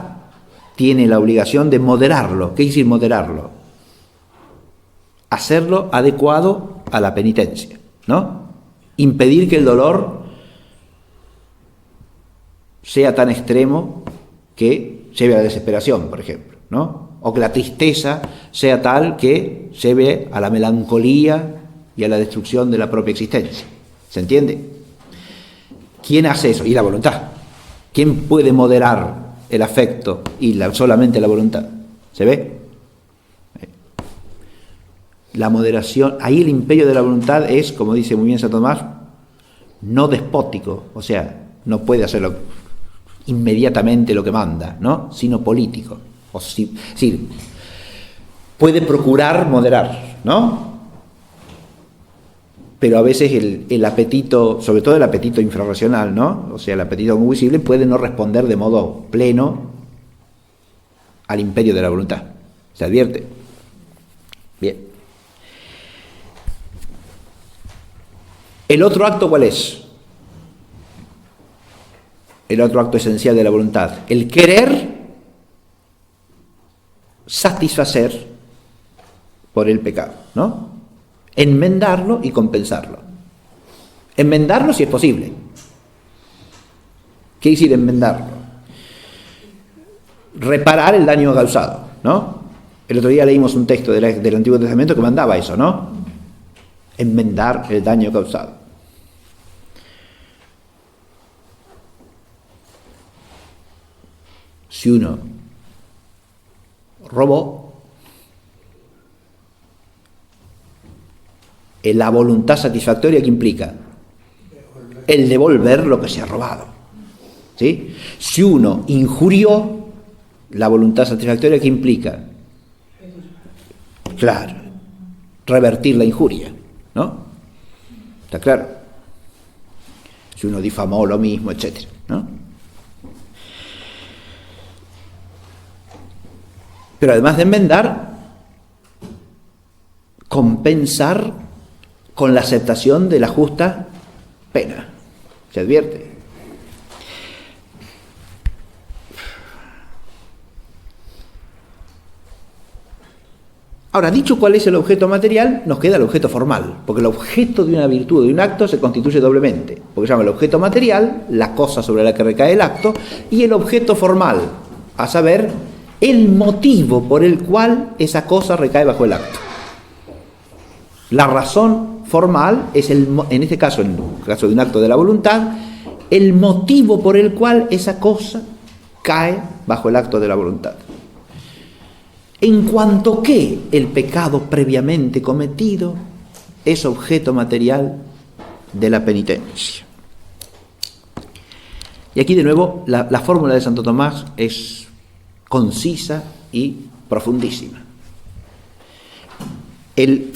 tiene la obligación de moderarlo. ¿Qué quiere decir moderarlo? Hacerlo adecuado a la penitencia, ¿no? Impedir que el dolor sea tan extremo que lleve a la desesperación, por ejemplo, ¿no? O que la tristeza sea tal que lleve a la melancolía y a la destrucción de la propia existencia. ¿Se entiende? ¿Quién hace eso? Y la voluntad. ¿Quién puede moderar el afecto y solamente la voluntad? ¿Se ve? La moderación, ahí el imperio de la voluntad es, como dice muy bien Santo Tomás, no despótico, o sea, no puede hacerlo inmediatamente lo que manda, ¿no? Sino político. O sí, puede procurar moderar, ¿no? Pero a veces el apetito, sobre todo el apetito infrarracional, ¿no? O sea, el apetito concupiscible puede no responder de modo pleno al imperio de la voluntad. ¿Se advierte? Bien. ¿El otro acto cuál es? El otro acto esencial de la voluntad. El querer satisfacer por el pecado, ¿no? Enmendarlo y compensarlo. Enmendarlo si es posible. ¿Qué decir enmendarlo? Reparar el daño causado, ¿no? El otro día leímos un texto del Antiguo Testamento que mandaba eso, ¿no? Enmendar el daño causado. Si uno robó, la voluntad satisfactoria que implica el devolver lo que se ha robado, ¿sí? Si uno injurió, la voluntad satisfactoria que implica, claro, revertir la injuria, ¿no? ¿Está claro? Si uno difamó, lo mismo, etcétera, ¿no? Pero además de enmendar, compensar con la aceptación de la justa pena. ¿Se advierte? Ahora, dicho cuál es el objeto material, nos queda el objeto formal, porque el objeto de una virtud o de un acto se constituye doblemente, porque se llama el objeto material, la cosa sobre la que recae el acto, y el objeto formal, a saber, el motivo por el cual esa cosa recae bajo el acto. La razón formal es, en este caso, en el caso de un acto de la voluntad, el motivo por el cual esa cosa cae bajo el acto de la voluntad. En cuanto que el pecado previamente cometido es objeto material de la penitencia. Y aquí de nuevo la fórmula de Santo Tomás es concisa y profundísima. El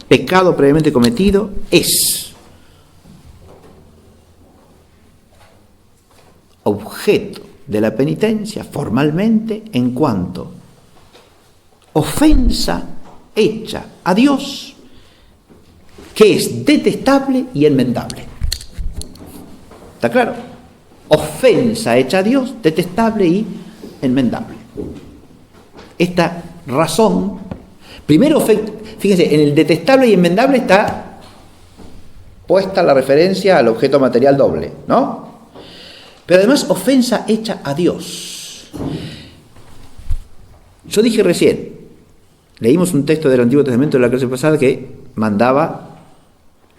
pecado previamente cometido es objeto de la penitencia formalmente en cuanto ofensa hecha a Dios que es detestable y enmendable. ¿Está claro? Ofensa hecha a Dios, detestable y enmendable. Esta razón, primero, fíjense, en el detestable y enmendable está puesta la referencia al objeto material doble, ¿no? Pero además, ofensa hecha a Dios. Yo dije recién Leímos un texto del Antiguo Testamento de la clase pasada que mandaba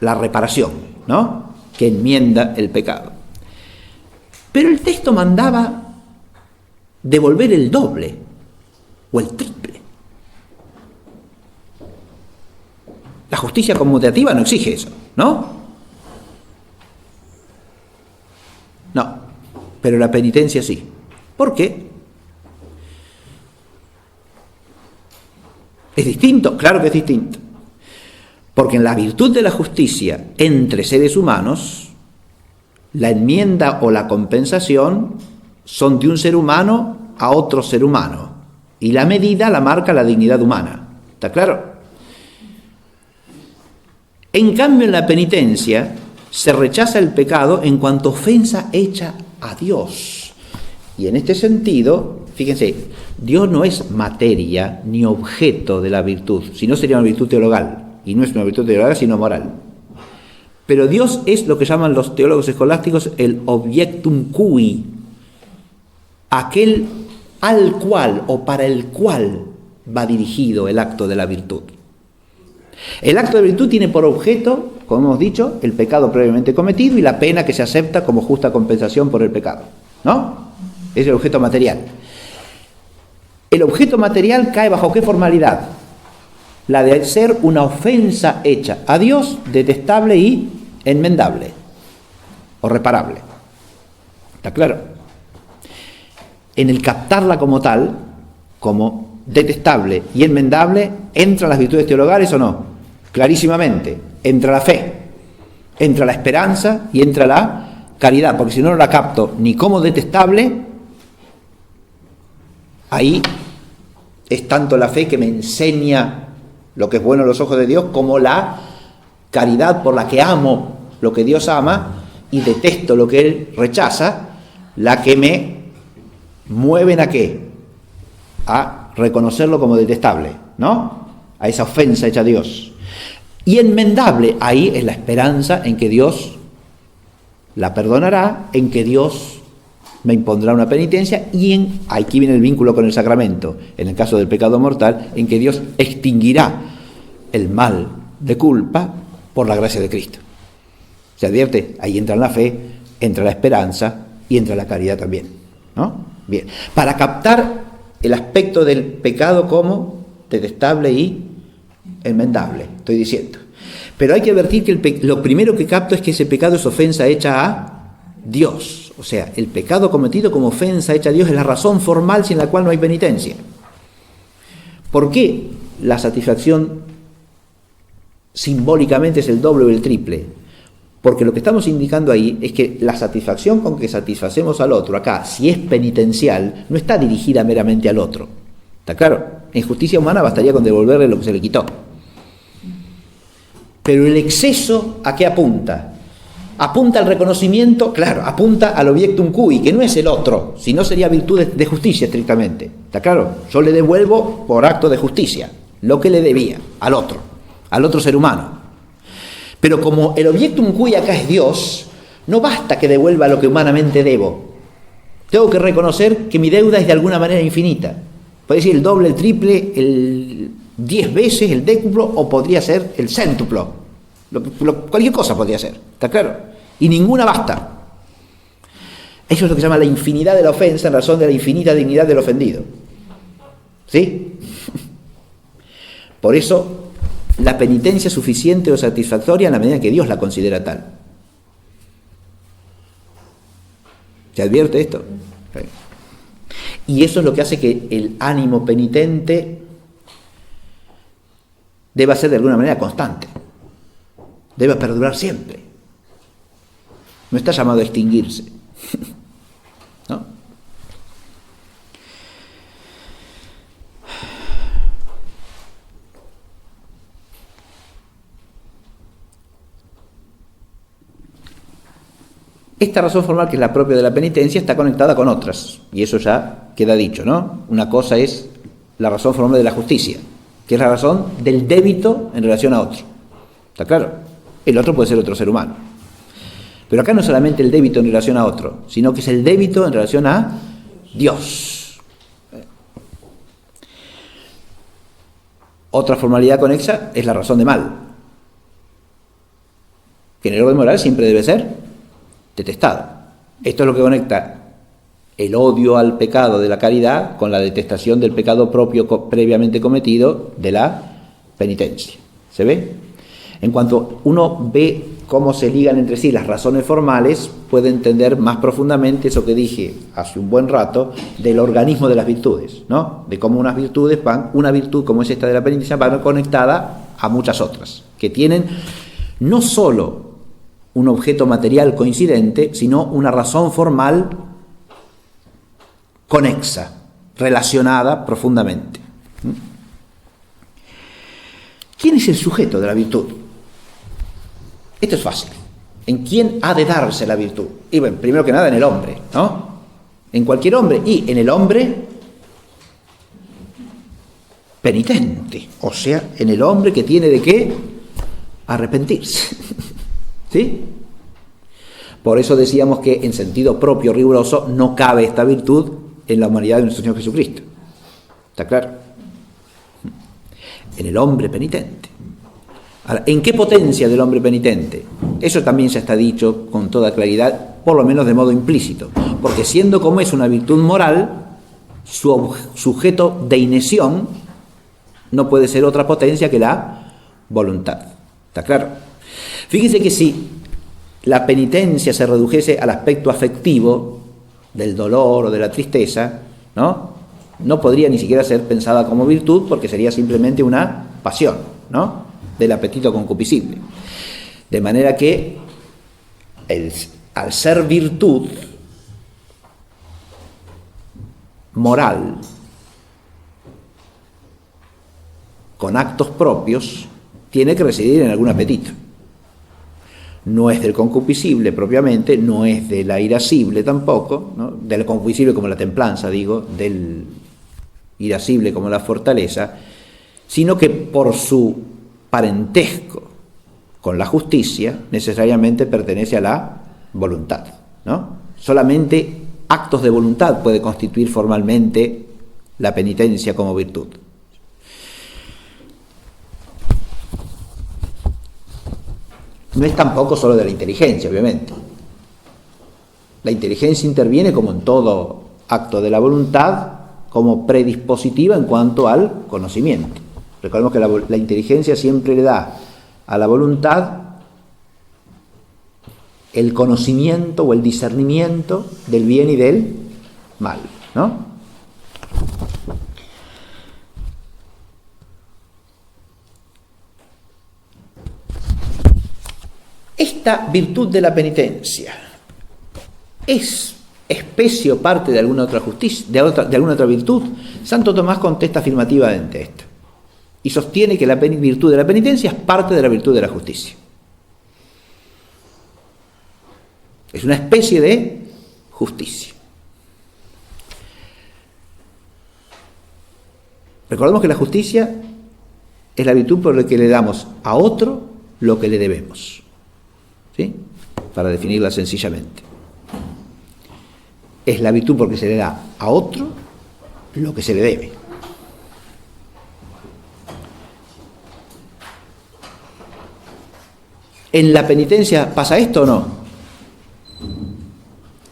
la reparación, ¿no? Que enmienda el pecado. Pero el texto mandaba devolver el doble o el triple. La justicia conmutativa no exige eso, ¿no? No, pero la penitencia sí. ¿Por qué? ¿Es distinto? Claro que es distinto. Porque en la virtud de la justicia entre seres humanos, la enmienda o la compensación son de un ser humano a otro ser humano. Y la medida la marca la dignidad humana. ¿Está claro? En cambio, en la penitencia se rechaza el pecado en cuanto ofensa hecha a Dios. Y en este sentido, fíjense, Dios no es materia ni objeto de la virtud, si no sería una virtud teologal. Y no es una virtud teologal, sino moral. Pero Dios es lo que llaman los teólogos escolásticos el objectum cui, aquel al cual o para el cual va dirigido el acto de la virtud. El acto de virtud tiene por objeto, como hemos dicho, el pecado previamente cometido y la pena que se acepta como justa compensación por el pecado, ¿no? Es el objeto material. El objeto material cae bajo ¿qué formalidad? La de ser una ofensa hecha a Dios, detestable y enmendable o reparable. ¿Está claro? En el captarla como tal, como detestable y enmendable, ¿entran las virtudes teologales o no? Clarísimamente. Entra la fe, entra la esperanza y entra la caridad, porque si no la capto ni como detestable, ahí es tanto la fe que me enseña lo que es bueno a los ojos de Dios, como la caridad por la que amo lo que Dios ama y detesto lo que Él rechaza, la que me mueven ¿a qué? A reconocerlo como detestable, ¿no? A esa ofensa hecha a Dios. Y enmendable, ahí es la esperanza en que Dios la perdonará, en que Dios me impondrá una penitencia y aquí viene el vínculo con el sacramento, en el caso del pecado mortal, en que Dios extinguirá el mal de culpa por la gracia de Cristo. ¿Se advierte? Ahí entra la fe, entra la esperanza y entra la caridad también, ¿no? Bien, para captar el aspecto del pecado como detestable y enmendable, estoy diciendo. Pero hay que advertir que lo primero que capto es que ese pecado es ofensa hecha a Dios. O sea, el pecado cometido como ofensa hecha a Dios es la razón formal sin la cual no hay penitencia. ¿Por qué la satisfacción simbólicamente es el doble o el triple? Porque lo que estamos indicando ahí es que la satisfacción con que satisfacemos al otro acá, si es penitencial, no está dirigida meramente al otro. ¿Está claro? En justicia humana bastaría con devolverle lo que se le quitó. Pero el exceso, ¿a qué apunta? Apunta al reconocimiento, claro, apunta al objectum cui, que no es el otro, sino sería virtud de justicia estrictamente. ¿Está claro? Yo le devuelvo por acto de justicia lo que le debía al otro ser humano. Pero como el objectum cui acá es Dios, no basta que devuelva lo que humanamente debo. Tengo que reconocer que mi deuda es de alguna manera infinita. Puede decir el doble, el triple, el 10 veces, el décuplo, o podría ser el céntuplo. Cualquier cosa podría ser, ¿está claro? Y ninguna basta. Eso es lo que se llama la infinidad de la ofensa en razón de la infinita dignidad del ofendido. ¿Sí? Por eso, la penitencia es suficiente o satisfactoria en la medida en que Dios la considera tal. ¿Se advierte esto? Sí. Y eso es lo que hace que el ánimo penitente deba ser de alguna manera constante. Debe perdurar siempre. No está llamado a extinguirse. ¿No? Esta razón formal, que es la propia de la penitencia, está conectada con otras. Y eso ya queda dicho, ¿no? Una cosa es la razón formal de la justicia, que es la razón del débito en relación a otro. ¿Está claro? El otro puede ser otro ser humano. Pero acá no es solamente el débito en relación a otro, sino que es el débito en relación a Dios. Otra formalidad conexa es la razón de mal, que en el orden moral siempre debe ser detestada. Esto es lo que conecta el odio al pecado de la caridad con la detestación del pecado propio previamente cometido de la penitencia. ¿Se ve? En cuanto uno ve cómo se ligan entre sí las razones formales, puede entender más profundamente eso que dije hace un buen rato del organismo de las virtudes, ¿no? De cómo unas virtudes van, una virtud como es esta de la penitencia, va conectada a muchas otras, que tienen no solo un objeto material coincidente, sino una razón formal conexa, relacionada profundamente. ¿Quién es el sujeto de la virtud? Esto es fácil. ¿En quién ha de darse la virtud? Y bueno, primero que nada en el hombre, ¿no? En cualquier hombre, y en el hombre penitente, o sea, en el hombre que tiene de qué arrepentirse. ¿Sí? Por eso decíamos que en sentido propio, riguroso, no cabe esta virtud en la humanidad de nuestro Señor Jesucristo. ¿Está claro? En el hombre penitente. Ahora, ¿en qué potencia del hombre penitente? Eso también ya está dicho con toda claridad, por lo menos de modo implícito. Porque siendo como es una virtud moral, su sujeto de inesión no puede ser otra potencia que la voluntad. ¿Está claro? Fíjense que si la penitencia se redujese al aspecto afectivo del dolor o de la tristeza, no podría ni siquiera ser pensada como virtud, porque sería simplemente una pasión, ¿no?, del apetito concupiscible. De manera que al ser virtud moral con actos propios, tiene que residir en algún apetito. No es del concupiscible propiamente, no es de la irascible tampoco, ¿no?, del concupiscible como la templanza, digo, del irascible como la fortaleza, sino que por su parentesco con la justicia necesariamente pertenece a la voluntad, ¿no? Solamente actos de voluntad puede constituir formalmente la penitencia como virtud. No es tampoco solo de la inteligencia, obviamente. La inteligencia interviene, como en todo acto de la voluntad, como predispositiva en cuanto al conocimiento. Recordemos que la inteligencia siempre le da a la voluntad el conocimiento o el discernimiento del bien y del mal, ¿no? Esta virtud de la penitencia es especie o parte de alguna otra justicia, de alguna otra virtud. Santo Tomás contesta afirmativamente esto y sostiene que la virtud de la penitencia es parte de la virtud de la justicia. Es una especie de justicia. Recordemos que la justicia es la virtud por la que le damos a otro lo que le debemos, ¿sí?, para definirla sencillamente. Es la virtud porque se le da a otro lo que se le debe. ¿En la penitencia pasa esto o no?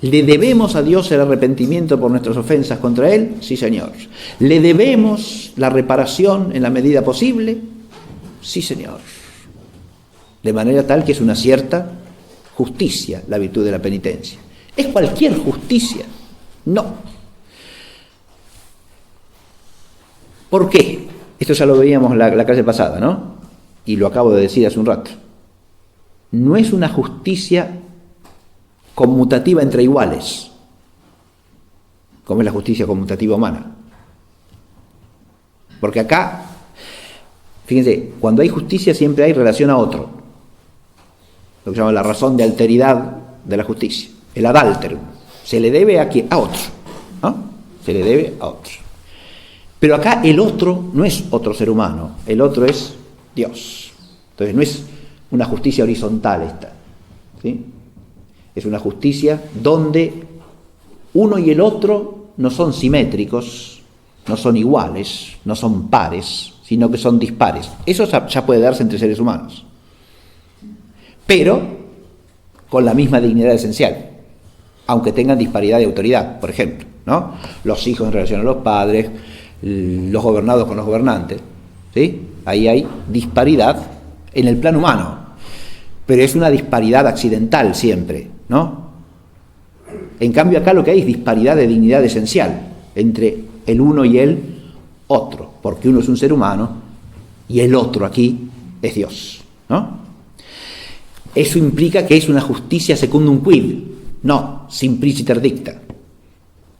¿Le debemos a Dios el arrepentimiento por nuestras ofensas contra Él? Sí, Señor. ¿Le debemos la reparación en la medida posible? Sí, Señor. De manera tal que es una cierta justicia la virtud de la penitencia. ¿Es cualquier justicia? No. ¿Por qué? Esto ya lo veíamos en la clase pasada, ¿no? Y lo acabo de decir hace un rato. No es una justicia conmutativa entre iguales, como es la justicia conmutativa humana. Porque acá, fíjense, cuando hay justicia siempre hay relación a otro, lo que se llama la razón de alteridad de la justicia, el ad alterum. Se le debe a quién, a otro, ¿no? Se le debe a otro. Pero acá el otro no es otro ser humano, el otro es Dios. Entonces no es una justicia horizontal esta, ¿sí? Es una justicia donde uno y el otro no son simétricos, no son iguales, no son pares, sino que son dispares. Eso ya puede darse entre seres humanos, pero con la misma dignidad esencial, aunque tengan disparidad de autoridad, por ejemplo, ¿no? Los hijos en relación a los padres, los gobernados con los gobernantes, ¿sí? Ahí hay disparidad en el plano humano, pero es una disparidad accidental siempre, ¿no? En cambio acá lo que hay es disparidad de dignidad esencial entre el uno y el otro, porque uno es un ser humano y el otro aquí es Dios, ¿no? Eso implica que es una justicia secundum quid, no simpliciter dicta.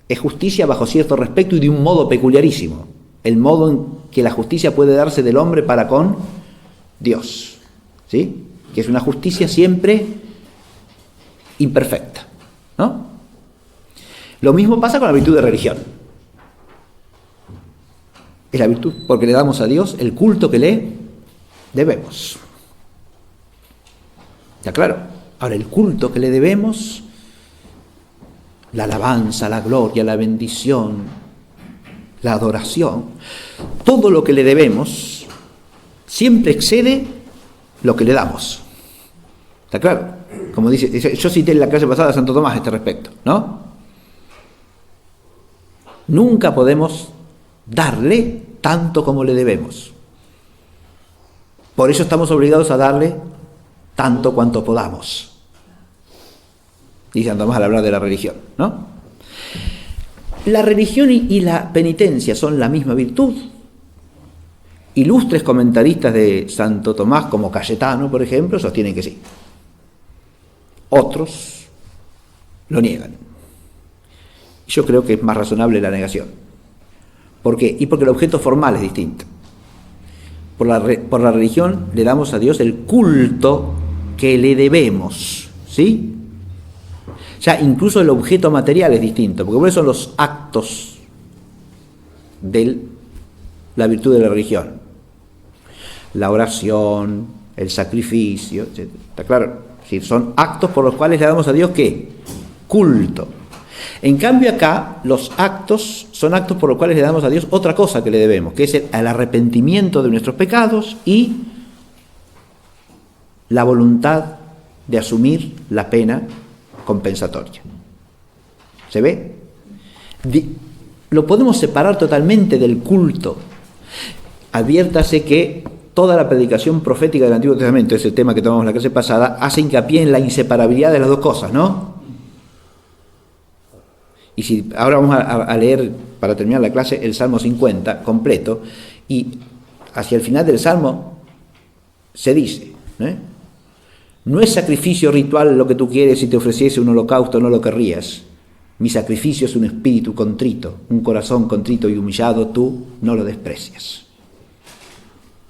Es justicia bajo cierto respecto y de un modo peculiarísimo, el modo en que la justicia puede darse del hombre para con Dios, ¿sí? Que es una justicia siempre imperfecta, ¿no? Lo mismo pasa con la virtud de religión. Es la virtud porque le damos a Dios el culto que le debemos. ¿Está claro? Ahora, el culto que le debemos, la alabanza, la gloria, la bendición, la adoración, todo lo que le debemos siempre excede lo que le damos. ¿Está claro? Como dice, yo cité en la clase pasada a Santo Tomás a este respecto, ¿no? Nunca podemos darle tanto como le debemos. Por eso estamos obligados a darle tanto cuanto podamos. Dice Santo Tomás al hablar de la religión, ¿no? La religión y la penitencia son la misma virtud. Ilustres comentaristas de Santo Tomás, como Cayetano, por ejemplo, sostienen que sí. Otros lo niegan. Yo creo que es más razonable la negación. ¿Por qué? Y porque el objeto formal es distinto. Por la religión le damos a Dios el culto que le debemos, ¿sí? Ya incluso el objeto material es distinto, porque por eso son los actos de la virtud de la religión. La oración, el sacrificio, etc. ¿Está claro? Sí, son actos por los cuales le damos a Dios, ¿qué? Culto. En cambio acá, los actos son actos por los cuales le damos a Dios otra cosa que le debemos, que es el arrepentimiento de nuestros pecados y la voluntad de asumir la pena compensatoria. ¿Se ve? Lo podemos separar totalmente del culto. Adviértase que toda la predicación profética del Antiguo Testamento, ese tema que tomamos en la clase pasada, hace hincapié en la inseparabilidad de las dos cosas, ¿no? Y si ahora vamos a leer, para terminar la clase, el Salmo 50 completo, y hacia el final del Salmo se dice, no es sacrificio ritual lo que tú quieres, si te ofreciese un holocausto no lo querrías. Mi sacrificio es un espíritu contrito, un corazón contrito y humillado, tú no lo desprecias.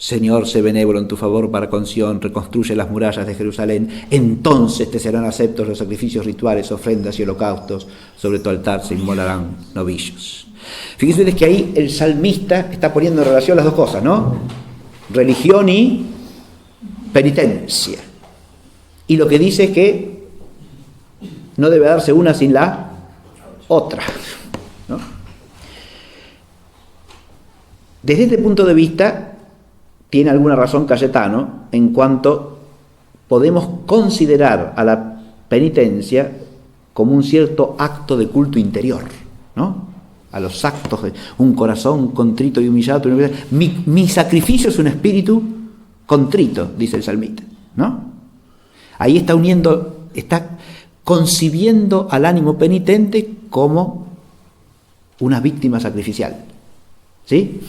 Señor, sé benévolo en tu favor para con Sión, reconstruye las murallas de Jerusalén, entonces te serán aceptos los sacrificios rituales, ofrendas y holocaustos, sobre tu altar se inmolarán novillos. Fíjense ustedes que ahí el salmista está poniendo en relación las dos cosas, ¿no? Religión y penitencia. Y lo que dice es que no debe darse una sin la otra, ¿no? Desde este punto de vista, tiene alguna razón Cayetano en cuanto podemos considerar a la penitencia como un cierto acto de culto interior, ¿no? A los actos de un corazón contrito y humillado. Mi sacrificio es un espíritu contrito, dice el salmista, ¿no? Ahí está uniendo, está concibiendo al ánimo penitente como una víctima sacrificial, ¿sí?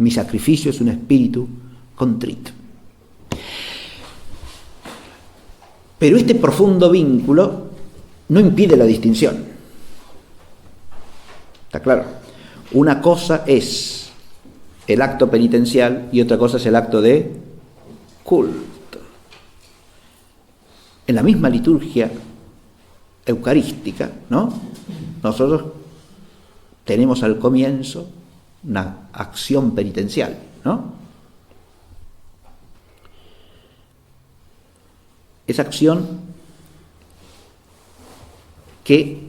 Mi sacrificio es un espíritu contrito. Pero este profundo vínculo no impide la distinción. ¿Está claro? Una cosa es el acto penitencial y otra cosa es el acto de culto. En la misma liturgia eucarística, ¿no? Nosotros tenemos al comienzo una acción penitencial, ¿no? Esa acción que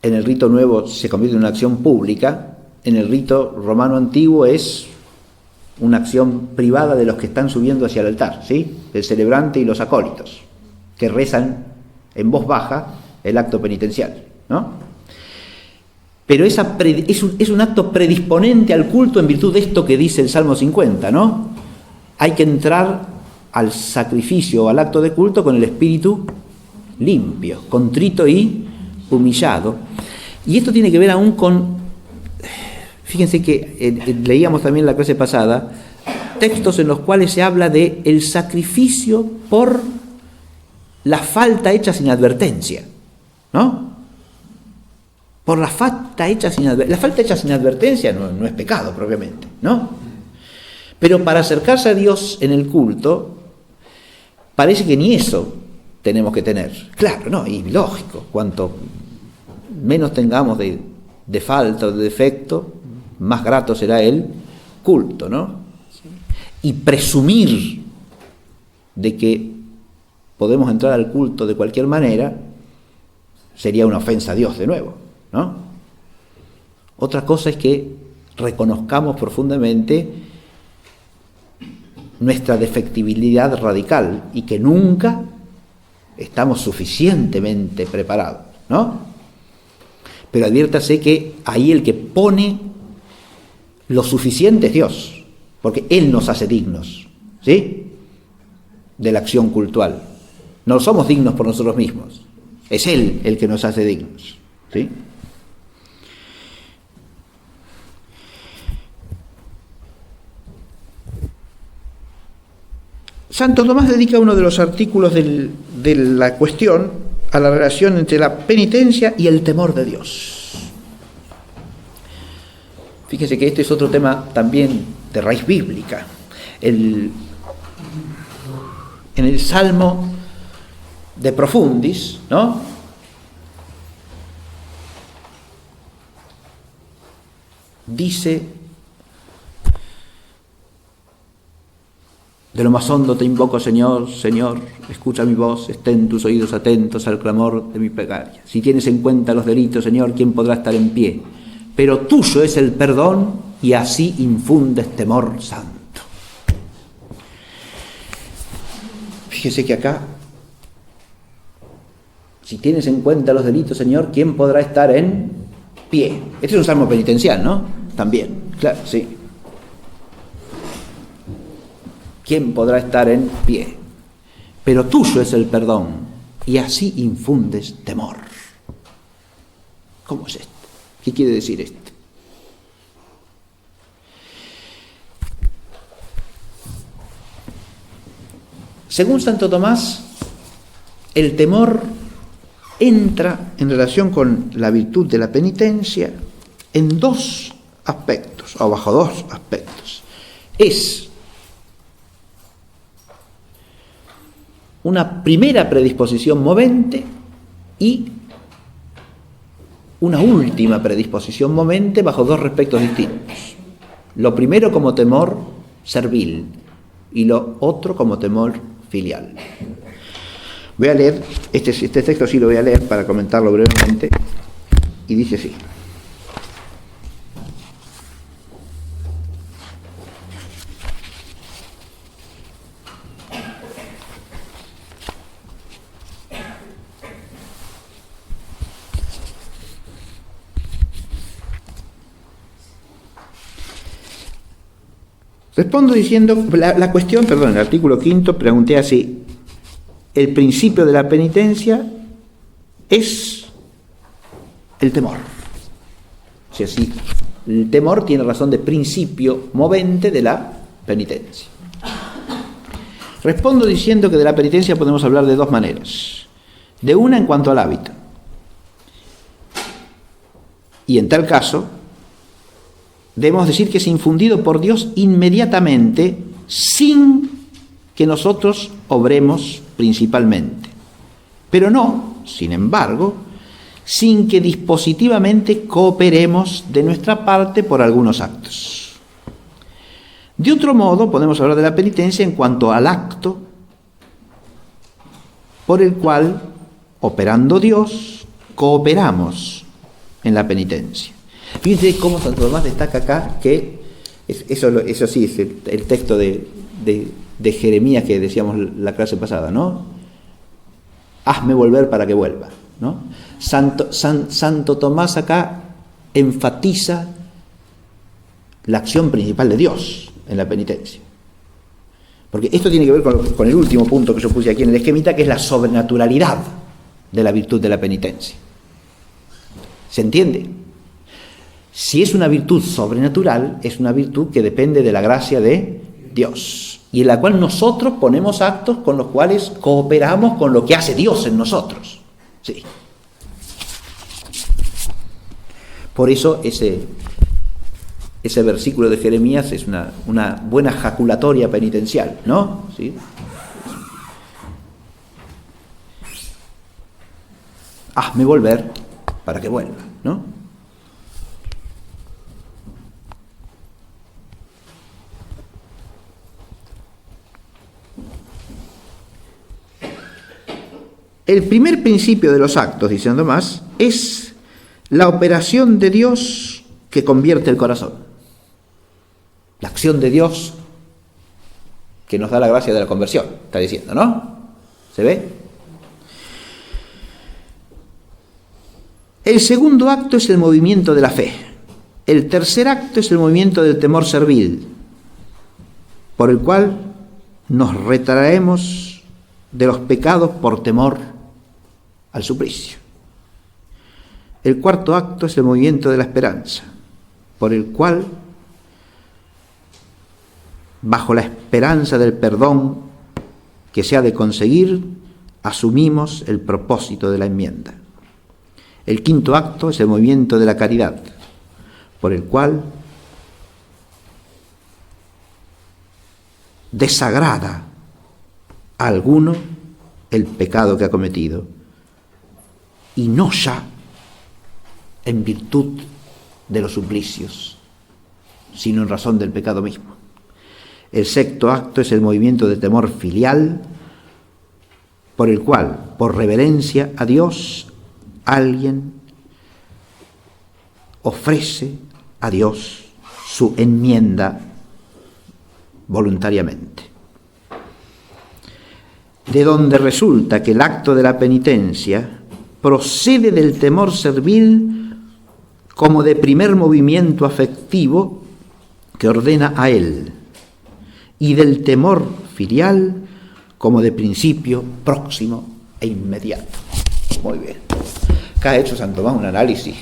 en el rito nuevo se convierte en una acción pública, en el rito romano antiguo es una acción privada de los que están subiendo hacia el altar, ¿sí? El celebrante y los acólitos, que rezan en voz baja el acto penitencial, ¿no? Pero es un acto predisponente al culto en virtud de esto que dice el Salmo 50, ¿no? Hay que entrar al sacrificio o al acto de culto con el espíritu limpio, contrito y humillado. Y esto tiene que ver aún con, fíjense que leíamos también en la clase pasada, textos en los cuales se habla de el sacrificio por la falta hecha sin advertencia, ¿no? Por la falta hecha sin advertencia. La falta hecha sin advertencia no es pecado propiamente, ¿no? Pero para acercarse a Dios en el culto, parece que ni eso tenemos que tener. Claro, no, y lógico, cuanto menos tengamos de falta o de defecto, más grato será el culto, ¿no? Y presumir de que podemos entrar al culto de cualquier manera sería una ofensa a Dios de nuevo, ¿no? Otra cosa es que reconozcamos profundamente nuestra defectibilidad radical y que nunca estamos suficientemente preparados, ¿no? Pero adviértase que ahí el que pone lo suficiente es Dios, porque Él nos hace dignos, ¿sí?, de la acción cultual. No somos dignos por nosotros mismos, es Él el que nos hace dignos, ¿sí? Santo Tomás dedica uno de los artículos de la cuestión a la relación entre la penitencia y el temor de Dios. Fíjense que este es otro tema también de raíz bíblica. En el Salmo de Profundis, ¿no?, dice: de lo más hondo te invoco, Señor, Señor, escucha mi voz, estén tus oídos atentos al clamor de mi plegaria. Si tienes en cuenta los delitos, Señor, ¿quién podrá estar en pie? Pero tuyo es el perdón y así infundes temor santo. Fíjese que acá, si tienes en cuenta los delitos, Señor, ¿quién podrá estar en pie? Este es un salmo penitencial, ¿no? También, claro, sí. ¿Quién podrá estar en pie? Pero tuyo es el perdón y así infundes temor. ¿Cómo es esto? ¿Qué quiere decir esto? Según Santo Tomás, el temor entra en relación con la virtud de la penitencia en dos aspectos, o bajo dos aspectos. Es una primera predisposición movente y una última predisposición momente bajo dos aspectos distintos. Lo primero como temor servil y lo otro como temor filial. Voy a leer, este texto sí lo voy a leer para comentarlo brevemente, y dice así. Respondo diciendo, la cuestión, el artículo 5, pregunté así: el principio de la penitencia es el temor. O sea, sí, el temor tiene razón de principio movente de la penitencia. Respondo diciendo que de la penitencia podemos hablar de dos maneras. De una en cuanto al hábito. Y en tal caso, debemos decir que es infundido por Dios inmediatamente, sin que nosotros obremos principalmente. Pero no, sin embargo, sin que dispositivamente cooperemos de nuestra parte por algunos actos. De otro modo, podemos hablar de la penitencia en cuanto al acto por el cual, operando Dios, cooperamos en la penitencia. Fíjense cómo Santo Tomás destaca acá que, eso sí, es el texto de Jeremías que decíamos la clase pasada, ¿no? Hazme volver para que vuelva, ¿no? Santo Tomás acá enfatiza la acción principal de Dios en la penitencia. Porque esto tiene que ver con el último punto que yo puse aquí en el esquemita, que es la sobrenaturalidad de la virtud de la penitencia. ¿Se entiende? Si es una virtud sobrenatural, es una virtud que depende de la gracia de Dios, y en la cual nosotros ponemos actos con los cuales cooperamos con lo que hace Dios en nosotros. Sí. Por eso ese versículo de Jeremías es una buena jaculatoria penitencial, ¿no? ¿Sí? Hazme volver para que vuelva, ¿no? El primer principio de los actos, dice Santo Tomás, es la operación de Dios que convierte el corazón. La acción de Dios que nos da la gracia de la conversión, está diciendo, ¿no? ¿Se ve? El segundo acto es el movimiento de la fe. El tercer acto es el movimiento del temor servil, por el cual nos retraemos de los pecados por temor al suplicio. El cuarto acto es el movimiento de la esperanza, por el cual, bajo la esperanza del perdón que se ha de conseguir, asumimos el propósito de la enmienda. El quinto acto es el movimiento de la caridad, por el cual desagrada a alguno el pecado que ha cometido, y no ya en virtud de los suplicios, sino en razón del pecado mismo. El sexto acto es el movimiento de temor filial, por el cual, por reverencia a Dios, alguien ofrece a Dios su enmienda voluntariamente. De donde resulta que el acto de la penitencia procede del temor servil como de primer movimiento afectivo que ordena a él, y del temor filial como de principio próximo e inmediato. Muy bien. Acá ha hecho Santo Tomás un análisis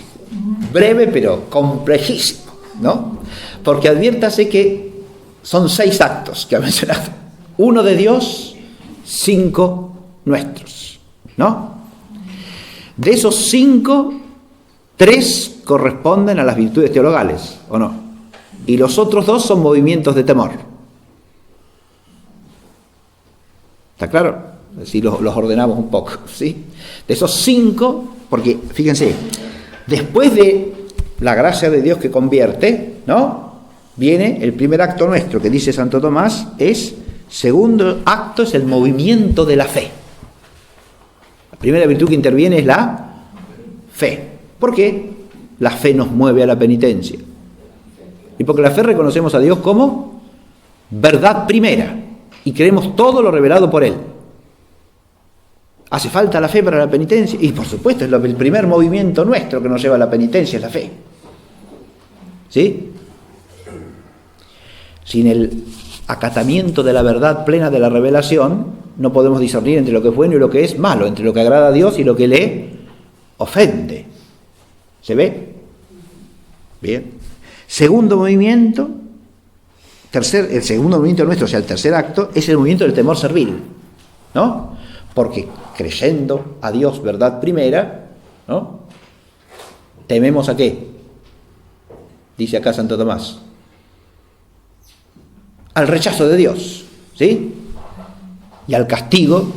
breve pero complejísimo, ¿no? Porque adviértase que son 6 actos que ha mencionado. 1 de Dios, 5 nuestros, ¿no? De esos 5, 3 corresponden a las virtudes teologales, ¿o no? Y los otros 2 son movimientos de temor. ¿Está claro? Si los ordenamos un poco, ¿sí? De esos 5, porque fíjense, después de la gracia de Dios que convierte, ¿no? Viene el primer acto nuestro, que dice Santo Tomás, segundo acto es el movimiento de la fe. La primera virtud que interviene es la fe. ¿Por qué? La fe nos mueve a la penitencia. Y porque la fe reconocemos a Dios como verdad primera y creemos todo lo revelado por Él. ¿Hace falta la fe para la penitencia? Y por supuesto, es el primer movimiento nuestro que nos lleva a la penitencia, es la fe. ¿Sí? Sin el acatamiento de la verdad plena de la revelación, no podemos discernir entre lo que es bueno y lo que es malo, entre lo que agrada a Dios y lo que le ofende. ¿Se ve? Bien. Segundo movimiento, el segundo movimiento nuestro, o sea, el tercer acto, es el movimiento del temor servil, ¿no? Porque creyendo a Dios verdad primera, ¿no? ¿Tememos a qué? Dice acá Santo Tomás. Al rechazo de Dios, ¿sí? Y al castigo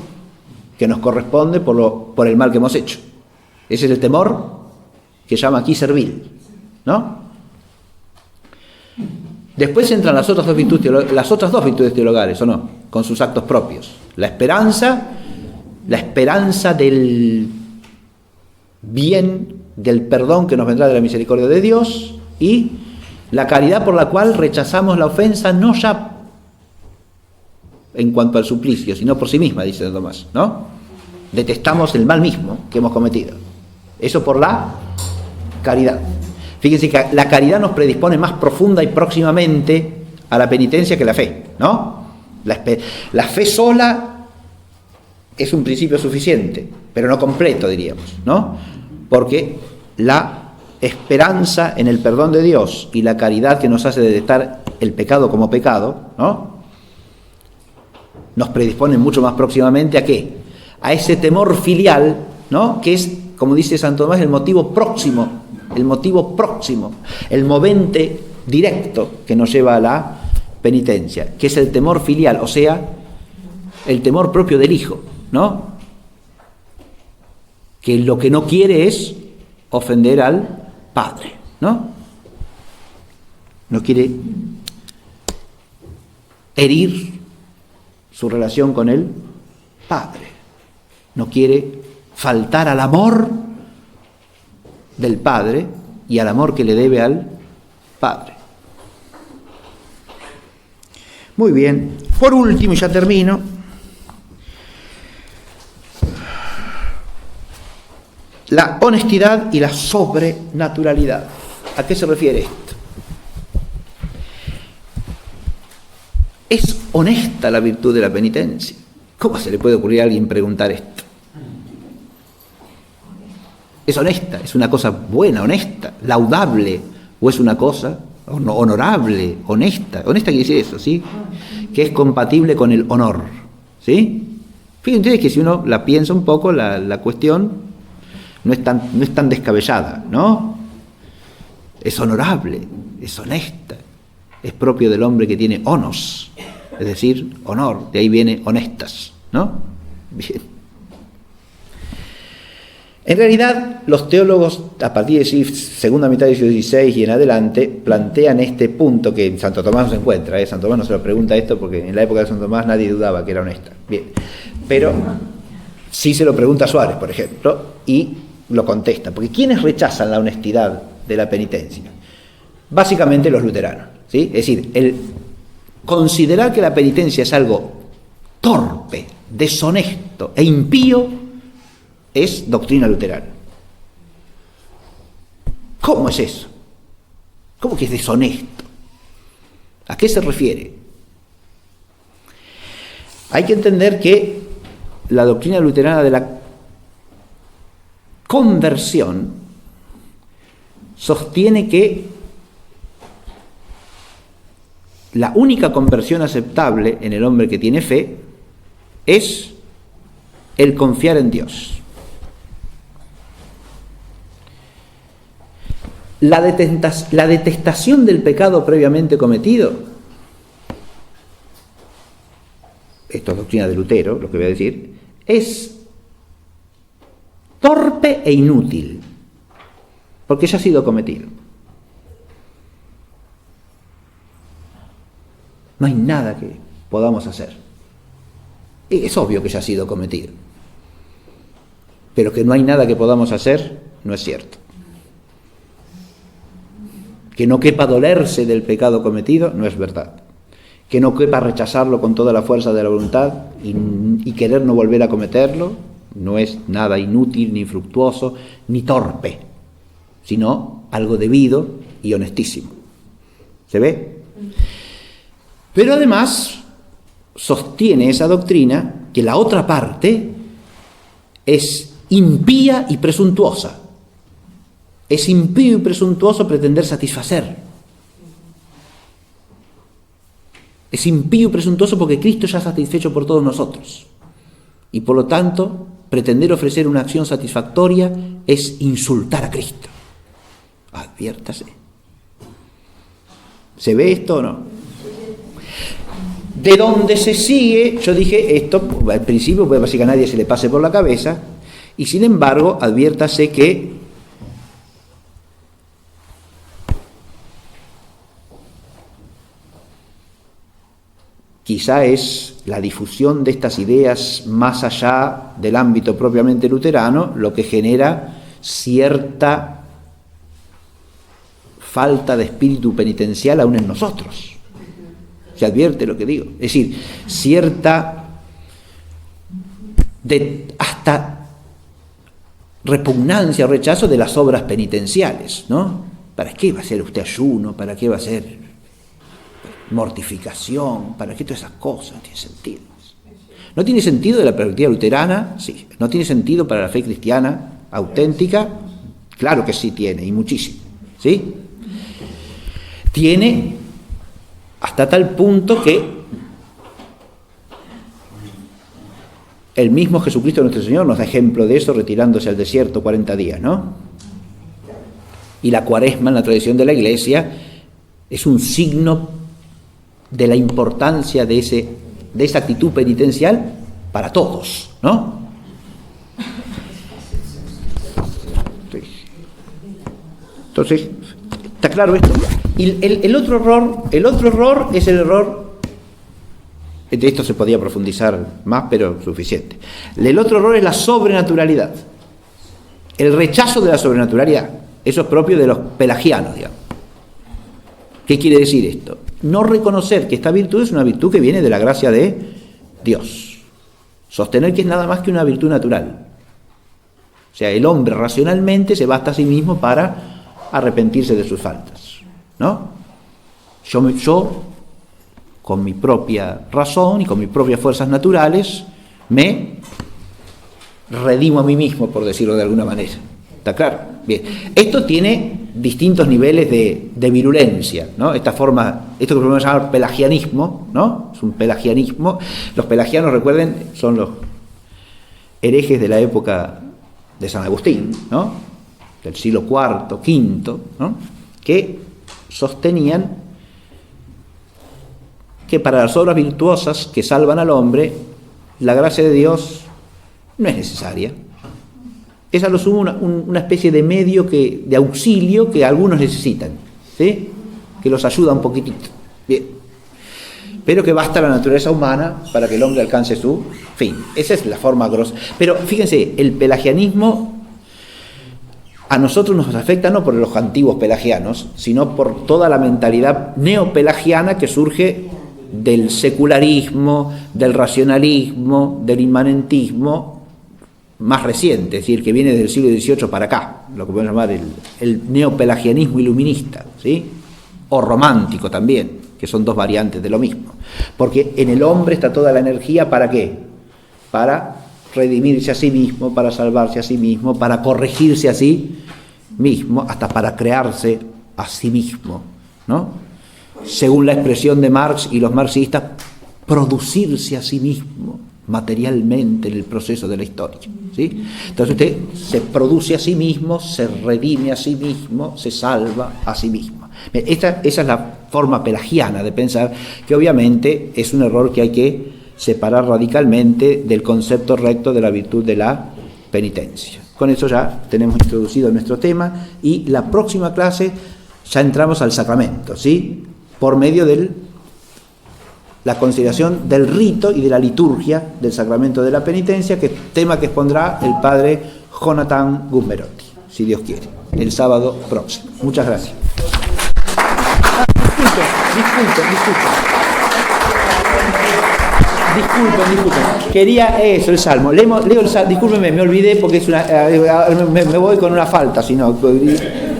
que nos corresponde por el mal que hemos hecho. Ese es el temor que llama aquí servil, ¿no? Después entran las otras dos virtudes teologales, ¿o no? Con sus actos propios. La esperanza del bien del perdón que nos vendrá de la misericordia de Dios, y la caridad por la cual rechazamos la ofensa, no ya en cuanto al suplicio, sino por sí misma, dice Santo Tomás, ¿no? Detestamos el mal mismo que hemos cometido. Eso por la caridad. Fíjense que la caridad nos predispone más profunda y próximamente a la penitencia que la fe, ¿no? La fe sola es un principio suficiente, pero no completo, diríamos, ¿no? Porque la esperanza en el perdón de Dios y la caridad que nos hace detestar el pecado como pecado, ¿no?, nos predisponen mucho más próximamente ¿a qué? A ese temor filial, ¿no?, que es, como dice Santo Tomás, el motivo próximo, el movente directo que nos lleva a la penitencia, que es el temor filial, o sea, el temor propio del Hijo, ¿no?, que lo que no quiere es ofender al Padre, ¿no? No quiere herir su relación con el Padre. No quiere faltar al amor del Padre y al amor que le debe al Padre. Muy bien. Por último, y ya termino, la honestidad y la sobrenaturalidad. ¿A qué se refiere esto? ¿Es honesta la virtud de la penitencia? ¿Cómo se le puede ocurrir a alguien preguntar esto? ¿Es honesta? ¿Es una cosa buena, honesta, laudable? ¿O es una cosa honorable, honesta? Honesta quiere decir eso, ¿sí? Que es compatible con el honor, ¿sí? Fíjense ustedes que si uno la piensa un poco, la cuestión no es tan descabellada, ¿no? Es honorable, es honesta, es propio del hombre que tiene onos, es decir, honor, de ahí viene honestas, ¿no? Bien. En realidad, los teólogos, a partir de segunda mitad del siglo XVI y en adelante, plantean este punto que Santo Tomás no se encuentra, Santo Tomás no se lo pregunta esto porque en la época de Santo Tomás nadie dudaba que era honesta. Bien, pero sí se lo pregunta a Suárez, por ejemplo, y lo contesta, porque ¿quiénes rechazan la honestidad de la penitencia? Básicamente los luteranos, ¿sí? Es decir, el considerar que la penitencia es algo torpe, deshonesto e impío es doctrina luterana. ¿Cómo es eso? ¿Cómo que es deshonesto? ¿A qué se refiere? Hay que entender que la doctrina luterana de la conversión sostiene que la única conversión aceptable en el hombre que tiene fe es el confiar en Dios. La detestación del pecado previamente cometido, esto es doctrina de Lutero, lo que voy a decir, es torpe e inútil, porque ya ha sido cometido. No hay nada que podamos hacer. Es obvio que ya ha sido cometido, pero que no hay nada que podamos hacer no es cierto. Que no quepa dolerse del pecado cometido no es verdad. Que no quepa rechazarlo con toda la fuerza de la voluntad y querer no volver a cometerlo no es nada inútil, ni infructuoso, ni torpe, sino algo debido y honestísimo. ¿Se ve? Pero además sostiene esa doctrina que la otra parte es impía y presuntuosa. Es impío y presuntuoso pretender satisfacer. Es impío y presuntuoso porque Cristo ya ha satisfecho por todos nosotros. Y por lo tanto, pretender ofrecer una acción satisfactoria es insultar a Cristo. Adviértase. ¿Se ve esto o no? De donde se sigue, yo dije esto, al principio puede pasar que a nadie se le pase por la cabeza, y sin embargo, adviértase que quizá es la difusión de estas ideas más allá del ámbito propiamente luterano lo que genera cierta falta de espíritu penitencial aún en nosotros. Se advierte lo que digo. Es decir, cierta hasta repugnancia o rechazo de las obras penitenciales, ¿no? ¿Para qué va a hacer usted ayuno? ¿Para qué va a hacer mortificación? ¿Para qué todas esas cosas? No tiene sentido. ¿No tiene sentido de la perspectiva luterana? Sí. ¿No tiene sentido para la fe cristiana auténtica? Claro que sí tiene, y muchísimo. ¿Sí? Tiene hasta tal punto que el mismo Jesucristo nuestro Señor nos da ejemplo de eso retirándose al desierto 40 días, ¿no? Y la cuaresma en la tradición de la Iglesia es un signo de la importancia de esa actitud penitencial para todos, ¿no? Entonces, ¿está claro esto? Y el otro error es el error, de esto se podía profundizar más, pero suficiente. El otro error es la sobrenaturalidad, el rechazo de la sobrenaturalidad. Eso es propio de los pelagianos, digamos. ¿Qué quiere decir esto? No reconocer que esta virtud es una virtud que viene de la gracia de Dios. Sostener que es nada más que una virtud natural. O sea, el hombre racionalmente se basta a sí mismo para arrepentirse de sus faltas, ¿no? Yo con mi propia razón y con mis propias fuerzas naturales, me redimo a mí mismo, por decirlo de alguna manera. ¿Está claro? Bien. Esto tiene distintos niveles de virulencia, ¿no? Esto que podemos llamar pelagianismo, ¿no? Es un pelagianismo. Los pelagianos, recuerden, son los herejes de la época de San Agustín, ¿no? Del siglo IV, V, ¿no? Que sostenían que para las obras virtuosas que salvan al hombre, la gracia de Dios no es necesaria. Es a lo sumo una especie de medio de auxilio que algunos necesitan, ¿sí? Que los ayuda un poquitito. Bien. Pero que basta la naturaleza humana para que el hombre alcance su fin. Esa es la forma grosa. Pero fíjense, el pelagianismo a nosotros nos afecta no por los antiguos pelagianos, sino por toda la mentalidad neopelagiana que surge del secularismo, del racionalismo, del inmanentismo más reciente, es decir, que viene del siglo XVIII para acá, lo que podemos llamar el neopelagianismo iluminista, ¿sí? O romántico también, que son dos variantes de lo mismo. Porque en el hombre está toda la energía, ¿para qué? Para redimirse a sí mismo, para salvarse a sí mismo, para corregirse a sí mismo, hasta para crearse a sí mismo, ¿no? Según la expresión de Marx y los marxistas, producirse a sí mismo materialmente en el proceso de la historia, ¿sí? Entonces usted se produce a sí mismo, se redime a sí mismo, se salva a sí mismo. Esa es la forma pelagiana de pensar, que obviamente es un error que hay que separar radicalmente del concepto recto de la virtud de la penitencia. Con eso ya tenemos introducido nuestro tema y la próxima clase ya entramos al sacramento, ¿sí? Por medio de la consideración del rito y de la liturgia del sacramento de la penitencia, que tema que expondrá el padre Jonathan Gummerotti, si Dios quiere, el sábado próximo. Muchas gracias. Disculpen. Quería eso, el Salmo. Leo el Salmo. Discúlpenme, me olvidé porque es me voy con una falta, si no.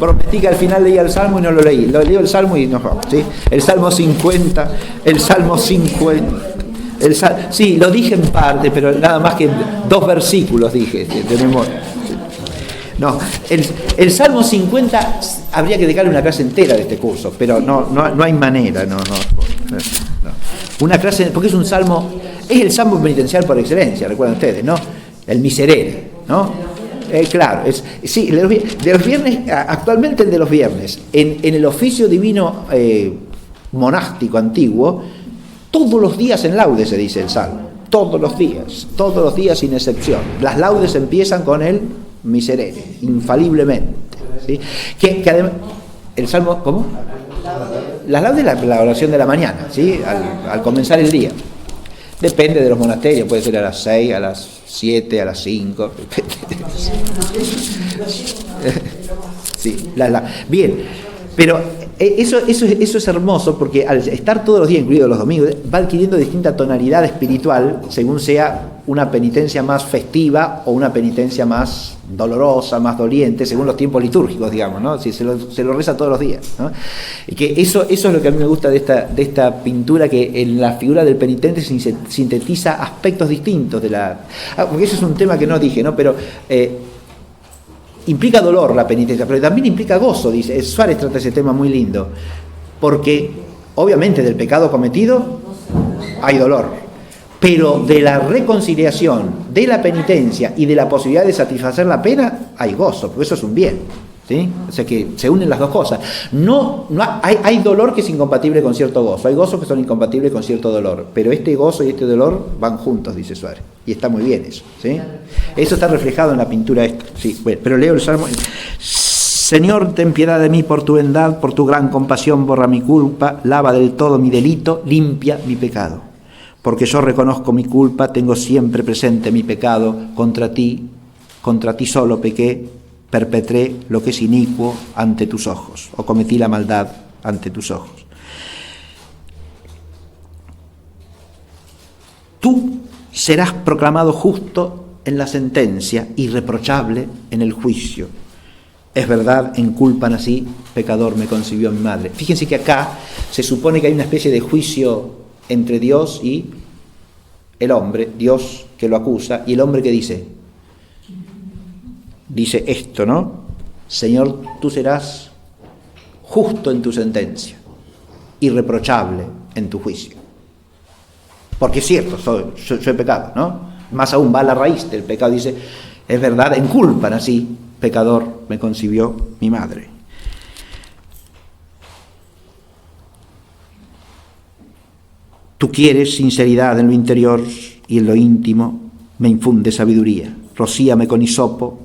Prometí que al final leía el Salmo y no lo leí. Leo el Salmo y nos vamos, ¿sí? El Salmo 50. Sí, lo dije en parte, pero nada más que 2 versículos dije de memoria. No, el Salmo 50 habría que dedicarle una clase entera de este curso, pero no hay manera, no. Una clase, porque es un salmo, es el salmo penitencial por excelencia, recuerdan ustedes, ¿no? El miserere, ¿no? Claro, sí, de los viernes, actualmente el de los viernes, en el oficio divino monástico antiguo, todos los días en laudes se dice el salmo, todos los días sin excepción. Las laudes empiezan con el miserere, infaliblemente, ¿sí? Que además, el salmo, ¿cómo? Las laudes es la oración de la mañana, ¿sí? Al comenzar el día. Depende de los monasterios, puede ser a las 6, a las 7, a las 5. Sí, bien, pero eso es hermoso porque al estar todos los días, incluidos los domingos, va adquiriendo distinta tonalidad espiritual según sea una penitencia más festiva o una penitencia más dolorosa, más doliente, según los tiempos litúrgicos, digamos, ¿no? Si se lo reza todos los días, ¿no? Y que eso es lo que a mí me gusta de esta pintura, que en la figura del penitente sintetiza aspectos distintos de la... porque eso es un tema que no dije, ¿no? Pero implica dolor la penitencia, pero también implica gozo, dice. Suárez trata ese tema muy lindo, porque obviamente del pecado cometido hay dolor, pero de la reconciliación, de la penitencia y de la posibilidad de satisfacer la pena hay gozo, porque eso es un bien, ¿sí? O sea que se unen las dos cosas. No hay dolor que es incompatible con cierto gozo, hay gozos que son incompatibles con cierto dolor, pero este gozo y este dolor van juntos, dice Suárez, y está muy bien eso, ¿sí? Eso está reflejado en la pintura esta, sí. Bueno, pero leo el Salmo. Señor, ten piedad de mí por tu bondad, por tu gran compasión, borra mi culpa, lava del todo mi delito, limpia mi pecado. Porque yo reconozco mi culpa, tengo siempre presente mi pecado, contra ti solo pequé, perpetré lo que es inicuo ante tus ojos, o cometí la maldad ante tus ojos. Tú serás proclamado justo en la sentencia, irreprochable en el juicio. Es verdad, en culpa nací, pecador me concibió mi madre. Fíjense que acá se supone que hay una especie de juicio entre Dios y el hombre, Dios que lo acusa, y el hombre que dice esto, ¿no? Señor, tú serás justo en tu sentencia, irreprochable en tu juicio. Porque es cierto, yo he pecado, ¿no? Más aún va a la raíz del pecado, dice, es verdad, en culpa nací, pecador me concibió mi madre. Tú quieres sinceridad en lo interior y en lo íntimo me infunde sabiduría. Rocíame con hisopo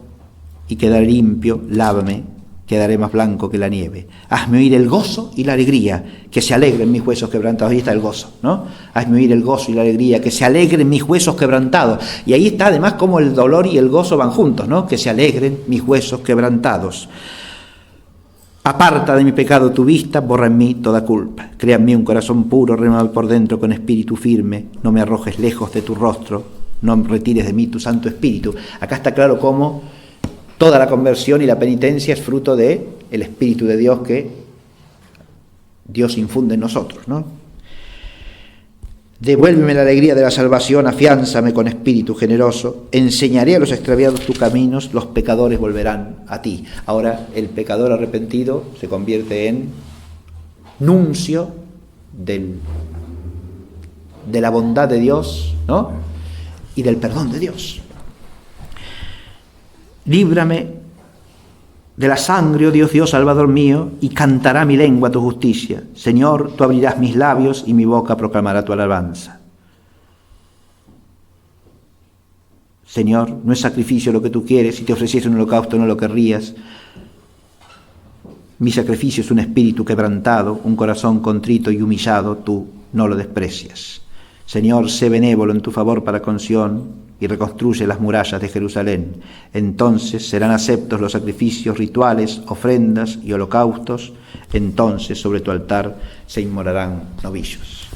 y quedaré limpio, lávame, quedaré más blanco que la nieve. Hazme oír el gozo y la alegría, que se alegren mis huesos quebrantados. Ahí está el gozo, ¿no? Hazme oír el gozo y la alegría, que se alegren mis huesos quebrantados. Y ahí está además cómo el dolor y el gozo van juntos, ¿no? Que se alegren mis huesos quebrantados. Aparta de mi pecado tu vista, borra en mí toda culpa. Crea en mí un corazón puro, renueva por dentro con espíritu firme. No me arrojes lejos de tu rostro, no retires de mí tu Santo Espíritu. Acá está claro cómo toda la conversión y la penitencia es fruto del Espíritu de Dios que Dios infunde en nosotros, ¿no? Devuélveme la alegría de la salvación, afiánzame con espíritu generoso, enseñaré a los extraviados tus caminos, los pecadores volverán a ti. Ahora el pecador arrepentido se convierte en nuncio de la bondad de Dios, ¿no? Y del perdón de Dios. Líbrame de la sangre, oh Dios Salvador mío, y cantará mi lengua tu justicia. Señor, tú abrirás mis labios y mi boca proclamará tu alabanza. Señor, no es sacrificio lo que tú quieres, si te ofreciese un holocausto no lo querrías. Mi sacrificio es un espíritu quebrantado, un corazón contrito y humillado, tú no lo desprecias. Señor, sé benévolo en tu favor para con Sión, y reconstruye las murallas de Jerusalén. Entonces serán aceptos los sacrificios rituales, ofrendas y holocaustos. Entonces sobre tu altar se inmolarán novillos.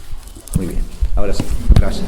Muy bien, ahora sí, gracias.